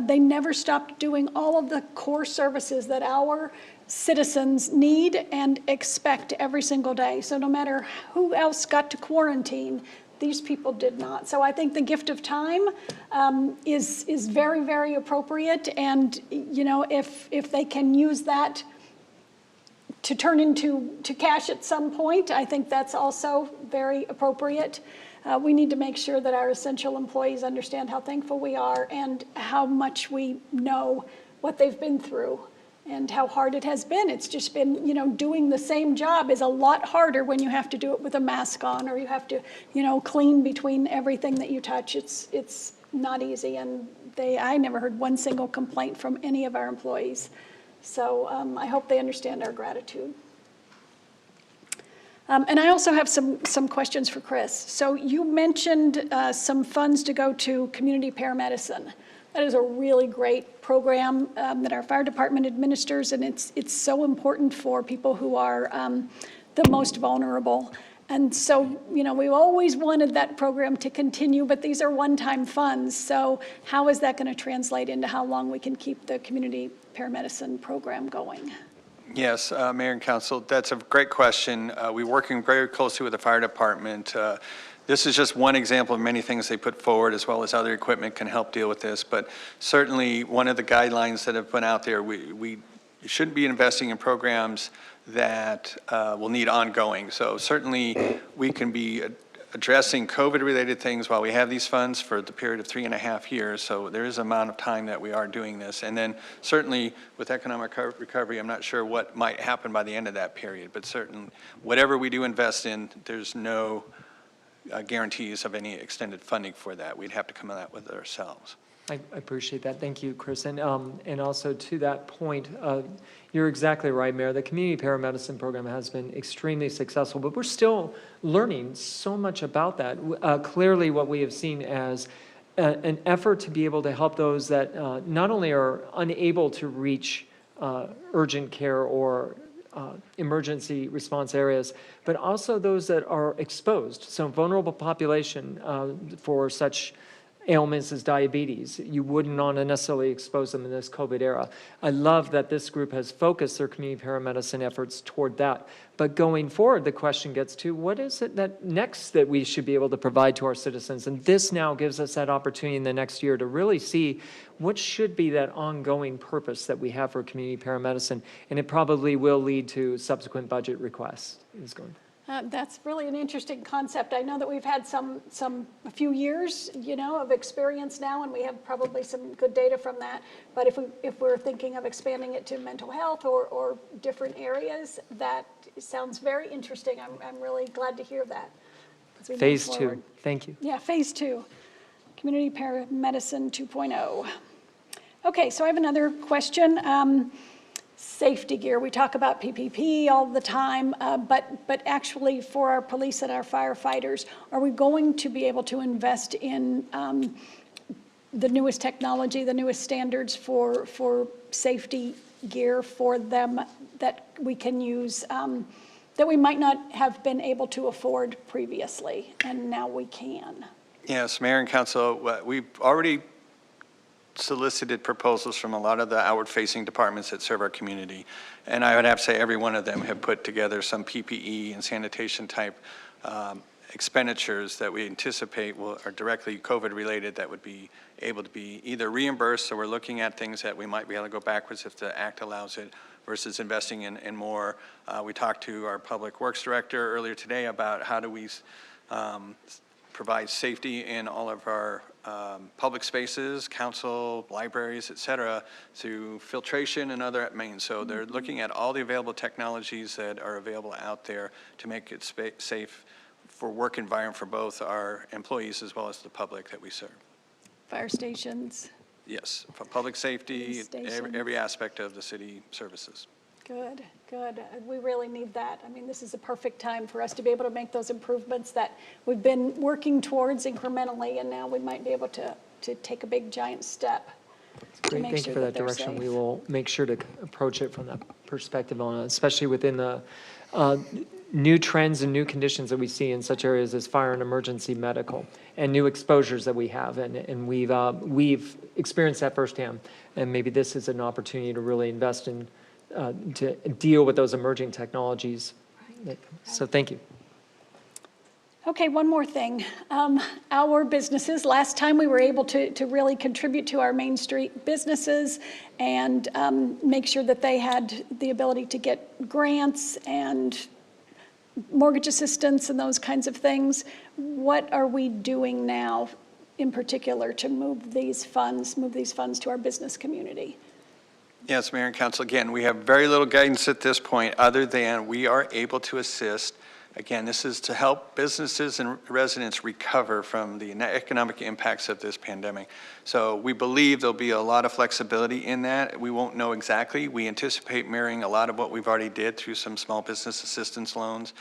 They never stopped doing all of the core services that our citizens need and expect every single day. So no matter who else got to quarantine, these people did not. So I think the gift of time is very, very appropriate. And you know, if they can use that to turn into cash at some point, I think that's also very appropriate. We need to make sure that our essential employees understand how thankful we are and how much we know what they've been through and how hard it has been. It's just been, you know, doing the same job is a lot harder when you have to do it with a mask on, or you have to, you know, clean between everything that you touch. It's not easy, and I never heard one single complaint from any of our employees. So I hope they understand our gratitude. And I also have some questions for Chris. So you mentioned some funds to go to community paramedicine. That is a really great program that our fire department administers, and it's so important for people who are the most vulnerable. And so, you know, we've always wanted that program to continue, but these are one-time funds. So how is that going to translate into how long we can keep the community paramedicine program going? Yes, Mayor and Council, that's a great question. We're working very closely with the fire department. This is just one example of many things they put forward, as well as other equipment can help deal with this. But certainly, one of the guidelines that have been out there, we shouldn't be investing in programs that will need ongoing. So certainly, we can be addressing COVID-related things while we have these funds for the period of 3.5 years. So there is an amount of time that we are doing this. And then certainly with economic recovery, I'm not sure what might happen by the end of that period, but certainly whatever we do invest in, there's no guarantees of any extended funding for that. We'd have to come at that with ourselves. I appreciate that. Thank you, Chris. And also to that point, you're exactly right, Mayor. The community paramedicine program has been extremely successful, but we're still learning so much about that. Clearly, what we have seen as an effort to be able to help those that not only are unable to reach urgent care or emergency response areas, but also those that are exposed. So vulnerable population for such ailments as diabetes. You wouldn't want to necessarily expose them in this COVID era. I love that this group has focused their community paramedicine efforts toward that. But going forward, the question gets to what is it that next that we should be able to provide to our citizens? And this now gives us that opportunity in the next year to really see what should be that ongoing purpose that we have for community paramedicine. And it probably will lead to subsequent budget requests. That's really an interesting concept. I know that we've had a few years, you know, of experience now, and we have probably some good data from that. But if we're thinking of expanding it to mental health or different areas, that sounds very interesting. I'm really glad to hear that. Phase 2. Thank you. Yeah, phase 2, community paramedicine 2.0. Okay, so I have another question. Safety gear. We talk about PPP all the time, but actually for our police and our firefighters, are we going to be able to invest in the newest technology, the newest standards for safety gear for them that we can use, that we might not have been able to afford previously, and now we can? Yes, Mayor and Council, we've already solicited proposals from a lot of the outward-facing departments that serve our community. And I would have to say every one of them have put together some PPE and sanitation type expenditures that we anticipate are directly COVID-related that would be able to be either reimbursed, so we're looking at things that we might be able to go backwards if the Act allows it, versus investing in more. We talked to our Public Works Director earlier today about how do we provide safety in all of our public spaces, council, libraries, et cetera, through filtration and other means. So they're looking at all the available technologies that are available out there to make it safe for work environment for both our employees as well as the public that we serve. Fire stations. Yes, for public safety, every aspect of the city services. Good, good. We really need that. I mean, this is a perfect time for us to be able to make those improvements that we've been working towards incrementally, and now we might be able to take a big, giant step. Great, thank you for that direction. We will make sure to approach it from that perspective on it, especially within the new trends and new conditions that we see in such areas as fire and emergency medical, and new exposures that we have, and we've experienced that firsthand. And maybe this is an opportunity to really invest in to deal with those emerging technologies. So thank you. Okay, one more thing. Our businesses, last time we were able to really contribute to our Main Street businesses and make sure that they had the ability to get grants and mortgage assistance and those kinds of things. What are we doing now in particular to move these funds to our business community? Yes, Mayor and Council, again, we have very little guidance at this point other than we are able to assist. Again, this is to help businesses and residents recover from the economic impacts of this pandemic. So we believe there'll be a lot of flexibility in that. We won't know exactly. We anticipate mirroring a lot of what we've already did through some small business assistance loans.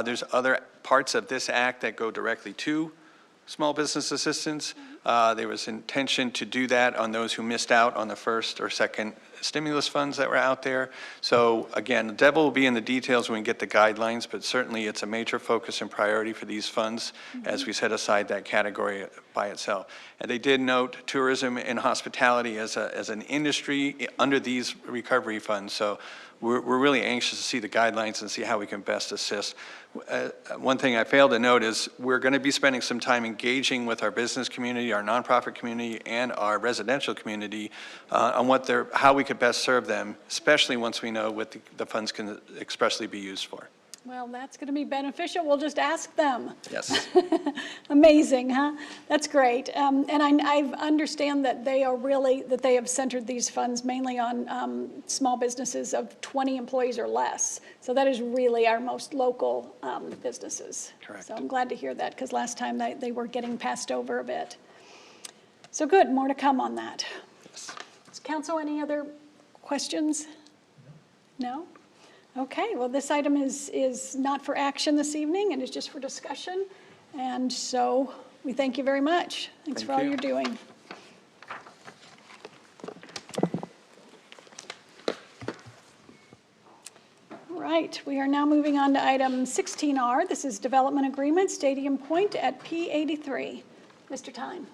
There's other parts of this act that go directly to small business assistance. There was intention to do that on those who missed out on the first or second stimulus funds that were out there. So again, the devil will be in the details when we get the guidelines, but certainly it's a major focus and priority for these funds as we set aside that category by itself. And they did note tourism and hospitality as an industry under these recovery funds. So we're really anxious to see the guidelines and see how we can best assist. One thing I failed to note is we're going to be spending some time engaging with our business community, our nonprofit community, and our residential community on how we could best serve them, especially once we know what the funds can expressly be used for. Well, that's going to be beneficial. We'll just ask them. Yes. Amazing, huh? That's great. And I understand that they have centered these funds mainly on small businesses of 20 employees or less. So that is really our most local businesses. Correct. So I'm glad to hear that, because last time they were getting passed over a bit. So good, more to come on that. Yes. Council, any other questions? No? Okay, well, this item is not for action this evening, and is just for discussion. And so we thank you very much. Thanks for all you're doing. All right, we are now moving on to item 16R. This is Development Agreement, Stadium Point at P83. Mr. Tyne.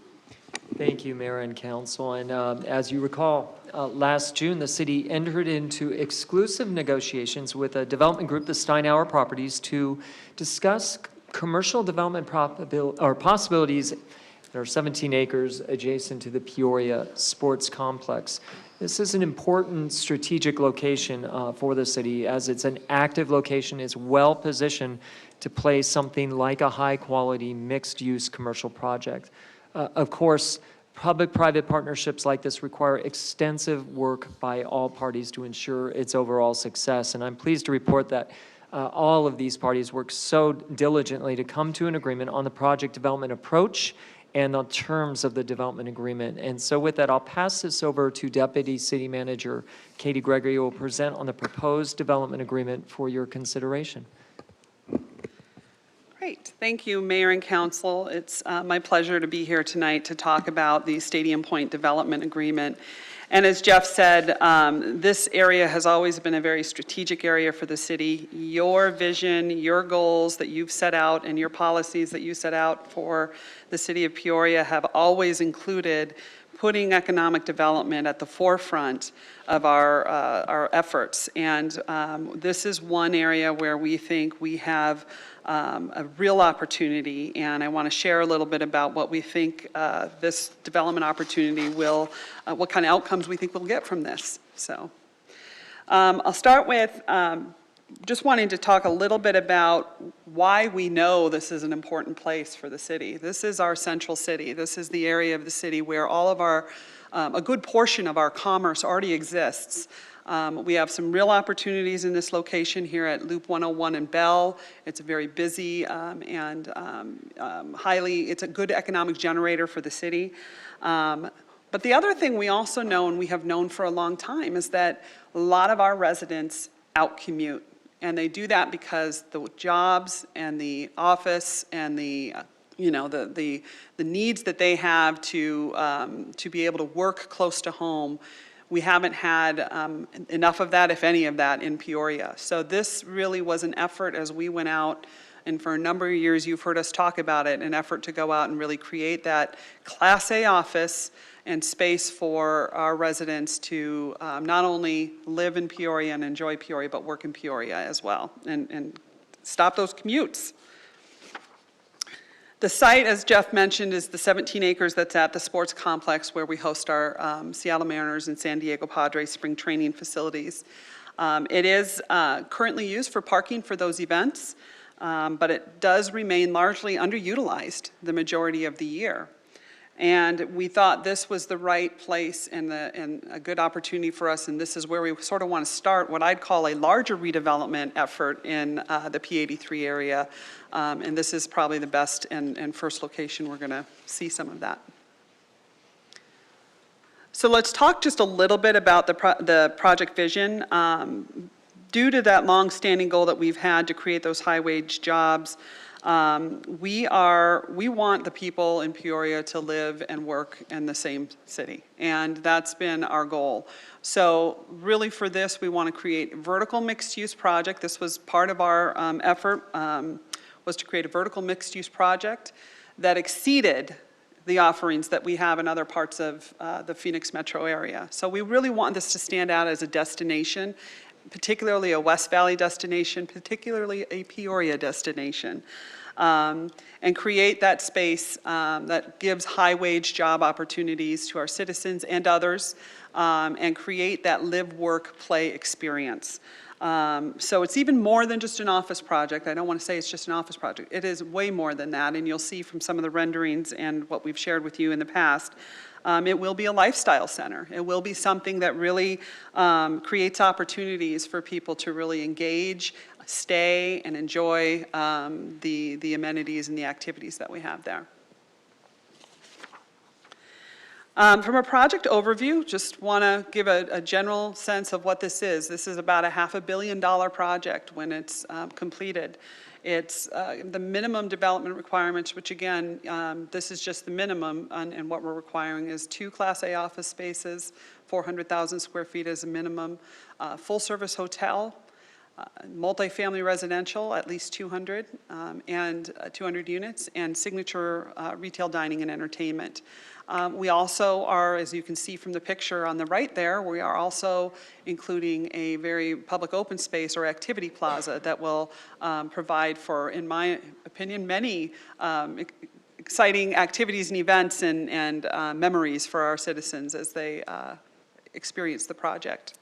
Thank you, Mayor and Council. And as you recall, last June, the city entered into exclusive negotiations with a development group, the Steinauer Properties, to discuss commercial development possibilities that are 17 acres adjacent to the Peoria Sports Complex. This is an important strategic location for the city, as it's an active location. It's well positioned to place something like a high-quality mixed-use commercial project. Of course, public-private partnerships like this require extensive work by all parties to ensure its overall success. And I'm pleased to report that all of these parties worked so diligently to come to an agreement on the project development approach and the terms of the development agreement. And so with that, I'll pass this over to Deputy City Manager Katie Gregory, who will present on the proposed development agreement for your consideration. Great. Thank you, Mayor and Council. It's my pleasure to be here tonight to talk about the Stadium Point Development Agreement. And as Jeff said, this area has always been a very strategic area for the city. Your vision, your goals that you've set out, and your policies that you set out for the city of Peoria have always included putting economic development at the forefront of our efforts. And this is one area where we think we have a real opportunity, and I want to share a little bit about what we think this development opportunity will, what kind of outcomes we think we'll get from this. So I'll start with just wanting to talk a little bit about why we know this is an important place for the city. This is our central city. This is the area of the city where all of our, a good portion of our commerce already exists. We have some real opportunities in this location here at Loop 101 in Bell. It's a very busy and it's a good economic generator for the city. But the other thing we also know, and we have known for a long time, is that a lot of our residents out-commute. And they do that because the jobs and the office and the the needs that they have to be able to work close to home, we haven't had enough of that, if any of that, in Peoria. So this really was an effort as we went out, and for a number of years you've heard us talk about it, an effort to go out and really create that Class A office and space for our residents to not only live in Peoria and enjoy Peoria, but work in Peoria as well, and stop those commutes. The site, as Jeff mentioned, is the 17 acres that's at the sports complex where we host our Seattle Mariners and San Diego Padres spring training facilities. It is currently used for parking for those events, but it does remain largely underutilized the majority of the year. And we thought this was the right place and a good opportunity for us, and this is where we sort of want to start what I'd call a larger redevelopment effort in the P83 area. And this is probably the best and first location we're going to see some of that. So let's talk just a little bit about the project vision. due to that long-standing goal that we've had to create those high-wage jobs, we want the people in Peoria to live and work in the same city, and that's been our goal. So really for this, we want to create a vertical mixed-use project. This was part of our effort, was to create a vertical mixed-use project that exceeded the offerings that we have in other parts of the Phoenix metro area. So we really want this to stand out as a destination, particularly a West Valley destination, particularly a Peoria destination, and create that space that gives high-wage job opportunities to our citizens and others, and create that live, work, play experience. So it's even more than just an office project. I don't want to say it's just an office project. It is way more than that, and you'll see from some of the renderings and what we've shared with you in the past. It will be a lifestyle center. It will be something that really creates opportunities for people to really engage, stay, and enjoy the amenities and the activities that we have there. From a project overview, just want to give a general sense of what this is. This is about a $500 million project when it's completed. It's the minimum development requirements, which again, this is just the minimum, and what we're requiring is 2 Class A office spaces, 400,000 square feet as a minimum, full-service hotel, multifamily residential, at least 200, and 200 units, and signature retail dining and entertainment. We also are, as you can see from the picture on the right there, we are also including a very public open space or activity plaza that will provide for, in my opinion, many exciting activities and events and memories for our citizens as they experience the project.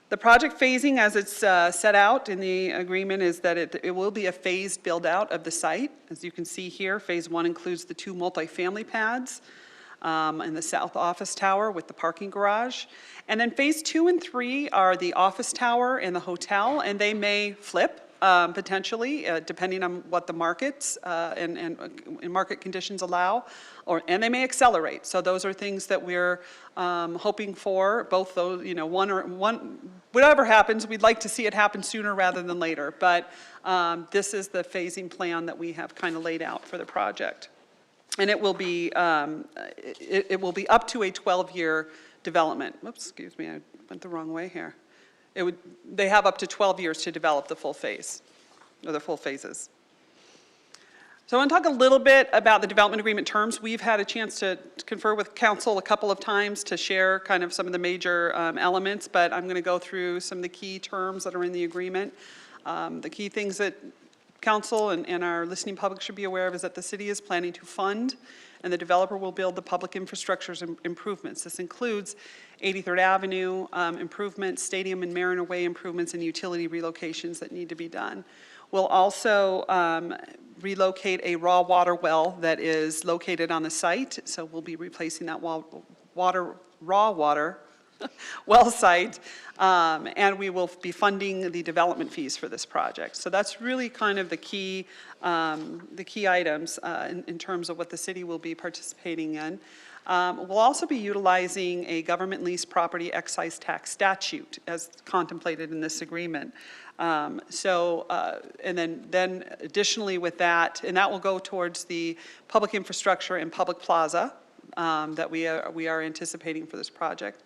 The project phasing, as it's set out in the agreement, is that it will be a phased build-out of the site. As you can see here, phase 1 includes the 2 multifamily pads and the south office tower with the parking garage. And then phase 2 and 3 are the office tower and the hotel, and they may flip potentially, depending on what the markets and market conditions allow, and they may accelerate. So those are things that we're hoping for. Both those, whatever happens, we'd like to see it happen sooner rather than later. But this is the phasing plan that we have kind of laid out for the project, and it will be it will be up to a 12-year development. Oops, excuse me, I went the wrong way here. They have up to 12 years to develop the full phase, or the full phases. So I want to talk a little bit about the development agreement terms. We've had a chance to confer with council a couple of times to share kind of some of the major elements, but I'm going to go through some of the key terms that are in the agreement. The key things that council and our listening public should be aware of is that the city is planning to fund, and the developer will build the public infrastructure improvements. This includes 83rd Avenue improvements, Stadium and Mariner Way improvements, and utility relocations that need to be done. We'll also relocate a raw water well that is located on the site, so we'll be replacing that raw water well site, and we will be funding the development fees for this project. So that's really kind of the key items in terms of what the city will be participating in. We'll also be utilizing a government lease property excise tax statute as contemplated in this agreement. And then additionally with that, and that will go towards the public infrastructure and public plaza that we are anticipating for this project.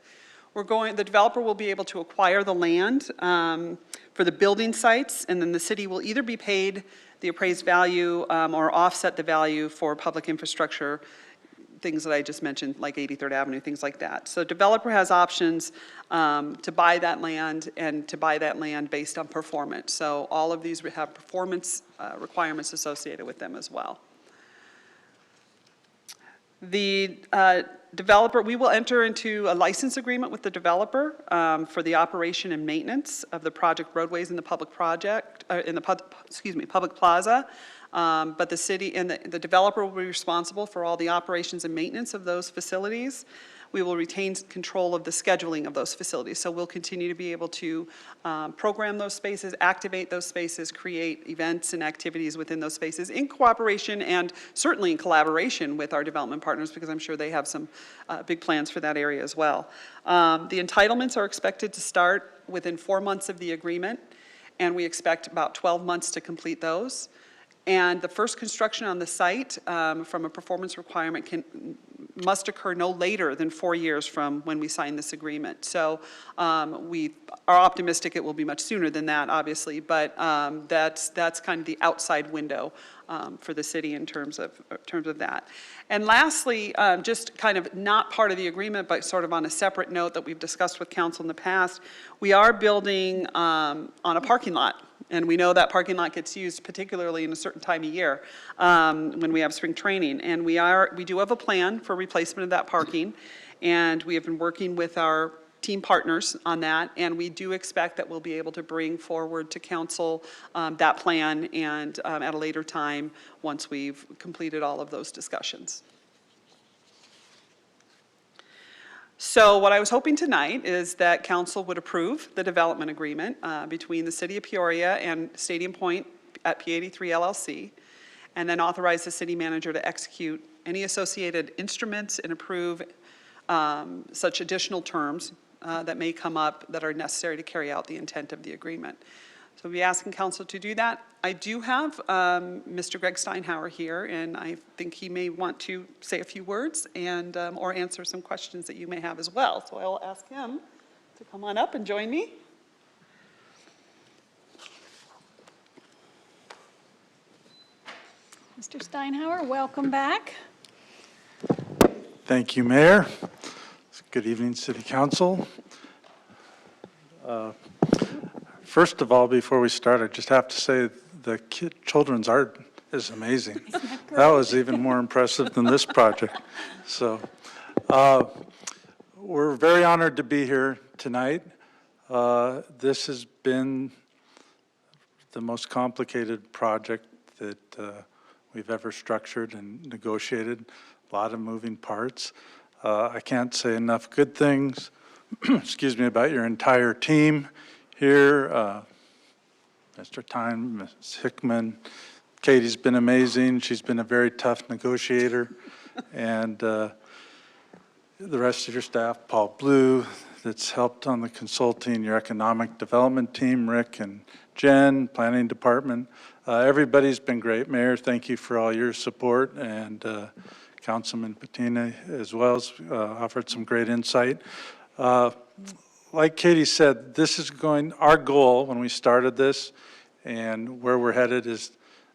The developer will be able to acquire the land for the building sites, and then the city will either be paid the appraised value or offset the value for public infrastructure, things that I just mentioned, like 83rd Avenue, things like that. So developer has options to buy that land, and to buy that land based on performance. So all of these have performance requirements associated with them as well. The developer, we will enter into a license agreement with the developer for the operation and maintenance of the project roadways in the public project, public plaza. But the city and the developer will be responsible for all the operations and maintenance of those facilities. We will retain control of the scheduling of those facilities. So we'll continue to be able to program those spaces, activate those spaces, create events and activities within those spaces in cooperation and certainly in collaboration with our development partners, because I'm sure they have some big plans for that area as well. The entitlements are expected to start within 4 months of the agreement, and we expect about 12 months to complete those. And the first construction on the site from a performance requirement must occur no later than 4 years from when we sign this agreement. So we are optimistic it will be much sooner than that, obviously, but that's kind of the outside window for the city in terms of that. And lastly, just kind of not part of the agreement, but sort of on a separate note that we've discussed with council in the past, we are building on a parking lot. And we know that parking lot gets used particularly in a certain time of year when we have spring training. And we do have a plan for replacement of that parking. And we have been working with our team partners on that. And we do expect that we'll be able to bring forward to council that plan and at a later time once we've completed all of those discussions. So what I was hoping tonight is that council would approve the development agreement between the City of Peoria and Stadium Point at P83 LLC, and then authorize the city manager to execute any associated instruments and approve such additional terms that may come up that are necessary to carry out the intent of the agreement. So we'll be asking council to do that. I do have Mr. Greg Steinhauer here, and I think he may want to say a few words and or answer some questions that you may have as well. So I will ask him to come on up and join me. Mr. Steinhauer, welcome back. Thank you, Mayor. Good evening, City Council. First of all, before we start, I just have to say the children's art is amazing. That was even more impressive than this project. So we're very honored to be here tonight. This has been the most complicated project that we've ever structured and negotiated. A lot of moving parts. I can't say enough good things, excuse me, about your entire team here. Mr. Tyne, Ms. Hickman, Katie's been amazing. She's been a very tough negotiator. And the rest of your staff, Paul Blue, that's helped on the consulting, your economic development team, Rick and Jen, planning department. Everybody's been great. Mayor, thank you for all your support, and Councilman Patina as well has offered some great insight. Like Katie said, this is our goal when we started this and where we're headed is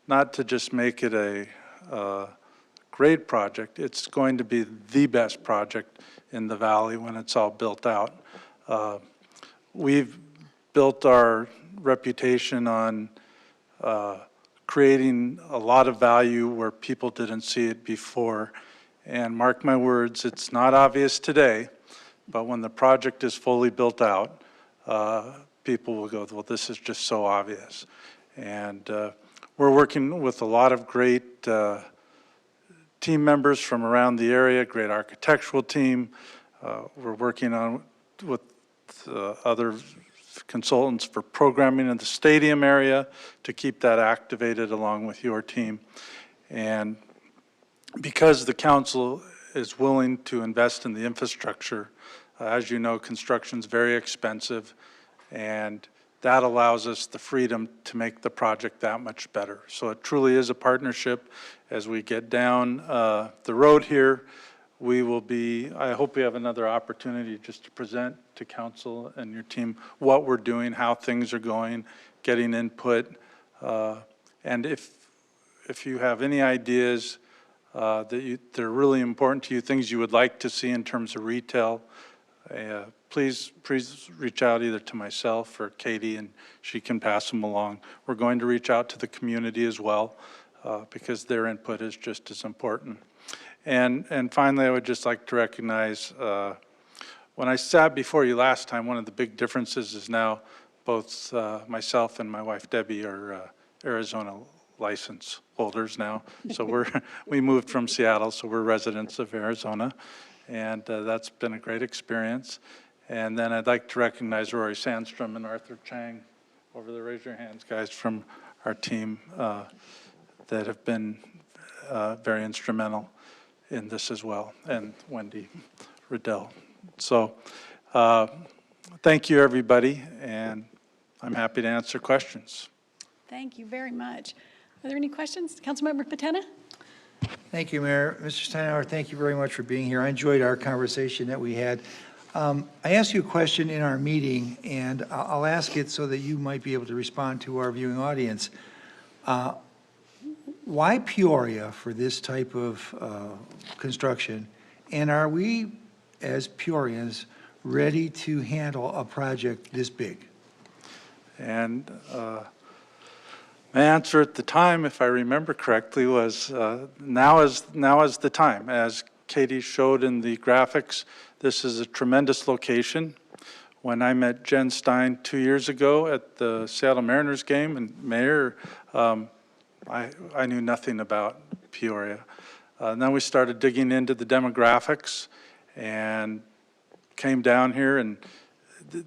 not to just make it a great project. It's going to be the best project in the valley when it's all built out. We've built our reputation on creating a lot of value where people didn't see it before. And mark my words, it's not obvious today, but when the project is fully built out, people will go, well, this is just so obvious. And we're working with a lot of great team members from around the area, great architectural team. We're working on with other consultants for programming in the stadium area to keep that activated along with your team. And because the council is willing to invest in the infrastructure, as you know, construction's very expensive, and that allows us the freedom to make the project that much better. So it truly is a partnership. As we get down the road here, we will be, I hope we have another opportunity just to present to council and your team what we're doing, how things are going, getting input. And if you have any ideas that are really important to you, things you would like to see in terms of retail, please reach out either to myself or Katie, and she can pass them along. We're going to reach out to the community as well because their input is just as important. And finally, I would just like to recognize, when I sat before you last time, one of the big differences is now both myself and my wife Debbie are Arizona license holders now. So we moved from Seattle, so we're residents of Arizona, and that's been a great experience. And then I'd like to recognize Rory Sandstrom and Arthur Chang over there. Raise your hands, guys, from our team that have been very instrumental in this as well, and Wendy Riddell. So thank you, everybody, and I'm happy to answer questions. Thank you very much. Are there any questions? Councilmember Patena? Thank you, Mayor. Mr. Steinhauer, thank you very much for being here. I enjoyed our conversation that we had. I asked you a question in our meeting, and I'll ask it so that you might be able to respond to our viewing audience. Why Peoria for this type of construction? And are we, as Peorians, ready to handle a project this big? And my answer at the time, if I remember correctly, was now is the time. As Katie showed in the graphics, this is a tremendous location. When I met Jen Stein 2 years ago at the Seattle Mariners game, and Mayor, I knew nothing about Peoria. Then we started digging into the demographics and came down here, and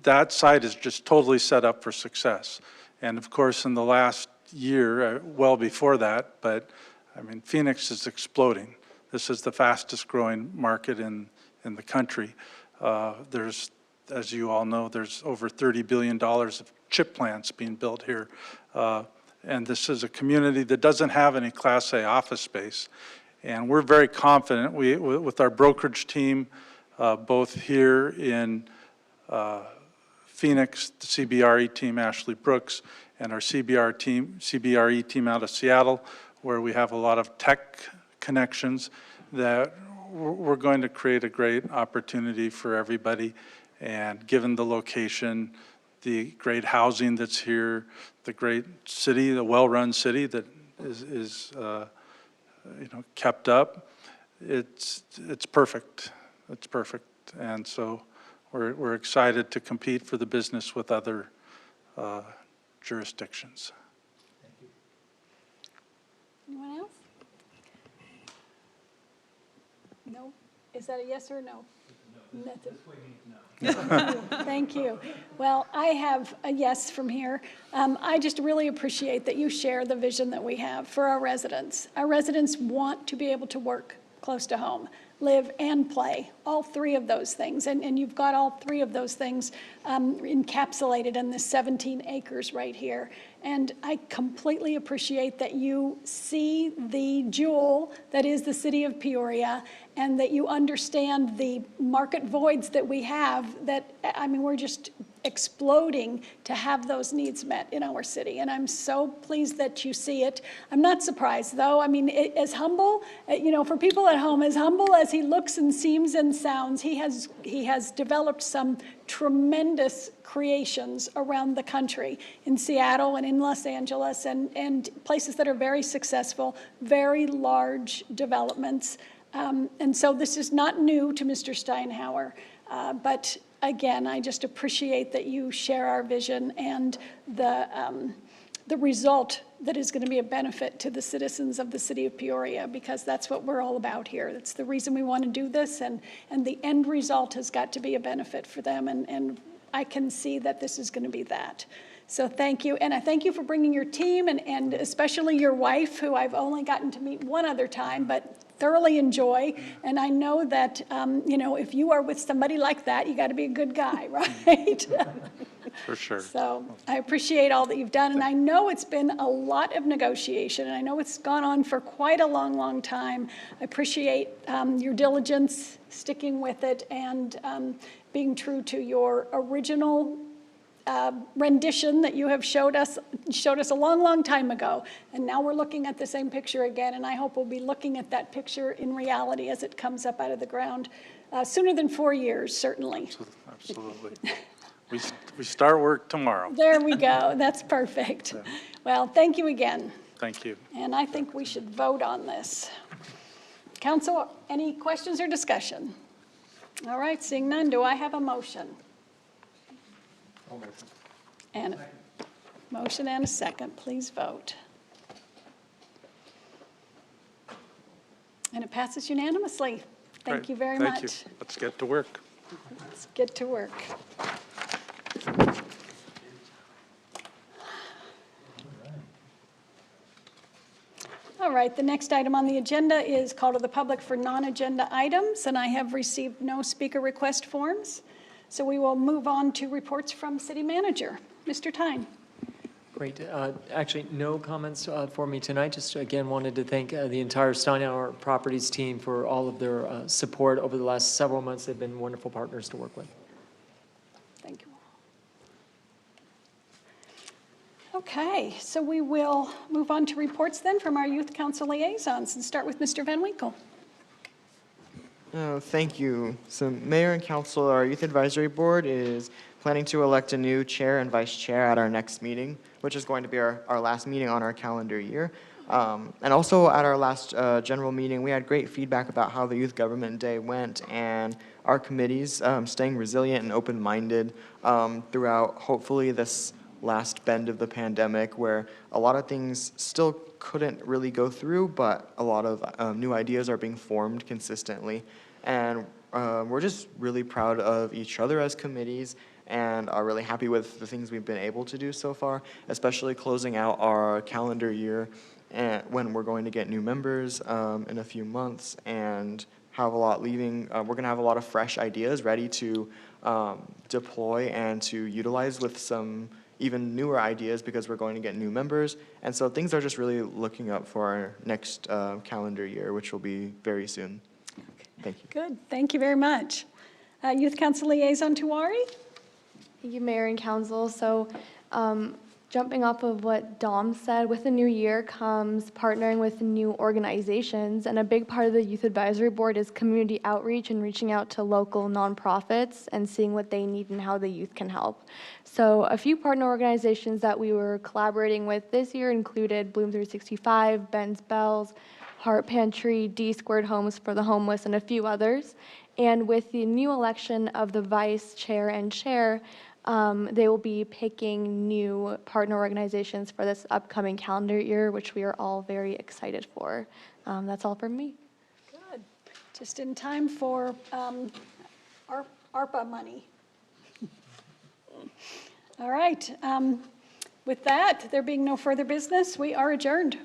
that site is just totally set up for success. And of course, in the last year, well before that, but I mean, Phoenix is exploding. This is the fastest growing market in the country. There's, as you all know, there's over $30 billion of chip plants being built here. And this is a community that doesn't have any Class A office space. And we're very confident with our brokerage team, both here in Phoenix, the CBRE team, Ashley Brooks, and our CBRE team out of Seattle, where we have a lot of tech connections, that we're going to create a great opportunity for everybody. And given the location, the great housing that's here, the great city, the well-run city that is kept up, it's perfect. It's perfect. And so we're excited to compete for the business with other jurisdictions. Thank you. Anyone else? No? Is that a yes or a no? No. Nothing. Thank you. Well, I have a yes from here. I just really appreciate that you share the vision that we have for our residents. Our residents want to be able to work close to home, live and play, all three of those things. And you've got all three of those things encapsulated in this 17 acres right here. And I completely appreciate that you see the jewel that is the city of Peoria, and that you understand the market voids that we have, that, I mean, we're just exploding to have those needs met in our city. And I'm so pleased that you see it. I'm not surprised, though. I mean, as humble, for people at home, as humble as he looks and seems and sounds, he has developed some tremendous creations around the country, in Seattle and in Los Angeles, and places that are very successful, very large developments. And so this is not new to Mr. Steinhauer, but again, I just appreciate that you share our vision and the result that is going to be a benefit to the citizens of the city of Peoria, because that's what we're all about here. That's the reason we want to do this, and the end result has got to be a benefit for them, and I can see that this is going to be that. So thank you, and I thank you for bringing your team, and especially your wife, who I've only gotten to meet one other time, but thoroughly enjoy. And I know that, if you are with somebody like that, you got to be a good guy, right? For sure. So I appreciate all that you've done, and I know it's been a lot of negotiation, and I know it's gone on for quite a long, long time. I appreciate your diligence, sticking with it, and being true to your original rendition that you have showed us a long, long time ago. And now we're looking at the same picture again, and I hope we'll be looking at that picture in reality as it comes up out of the ground sooner than 4 years, certainly. Absolutely. We start work tomorrow. There we go. That's perfect. Well, thank you again. Thank you. And I think we should vote on this. Council, any questions or discussion? All right, seeing none, do I have a motion? And a motion and a second. Please vote. And it passes unanimously. Thank Great. you very Thank you. much. Let's get to work. Let's get to work. All right, the next item on the agenda is call to the public for non-agenda items, and I have received no speaker request forms. So we will move on to reports from city manager. Mr. Tyne. Great. Actually, no comments for me tonight. Just again wanted to thank the entire Steinauer Properties team for all of their support over the last several months. They've been wonderful partners to work with. Thank you. Okay, so we will move on to reports then from our youth council liaisons and start with Mr. Van Winkle. Oh, thank you. So Mayor and Council, our Youth Advisory Board is planning to elect a new chair and vice chair at our next meeting, which is going to be our last meeting on our calendar year. And also at our last general meeting, we had great feedback about how the Youth Government Day went and our committees staying resilient and open-minded throughout hopefully this last bend of the pandemic, where a lot of things still couldn't really go through, but a lot of new ideas are being formed consistently. And we're just really proud of each other as committees and are really happy with the things we've been able to do so far, especially closing out our calendar year and when we're going to get new members in a few months and have a lot leaving. We're going to have a lot of fresh ideas ready to deploy and to utilize with some even newer ideas because we're going to get new members. And so things are just really looking up for our next calendar year, which will be very soon. Thank you. Good, thank you very much. Youth Council Liaison Tuwari? Thank you, Mayor and Council. So jumping off of what Dom said, with the new year comes partnering with new organizations, and a big part of the Youth Advisory Board is community outreach and reaching out to local nonprofits and seeing what they need and how the youth can help. So a few partner organizations that we were collaborating with this year included Bloom 365, Ben's Bells, Heart Pantry, D Squared Homes for the Homeless, and a few others. And with the new election of the vice chair and chair, they will be picking new partner organizations for this upcoming calendar year, which we are all very excited for. That's all from me. Good. Just in time for ARPA money. All right. With that, there being no further business, we are adjourned.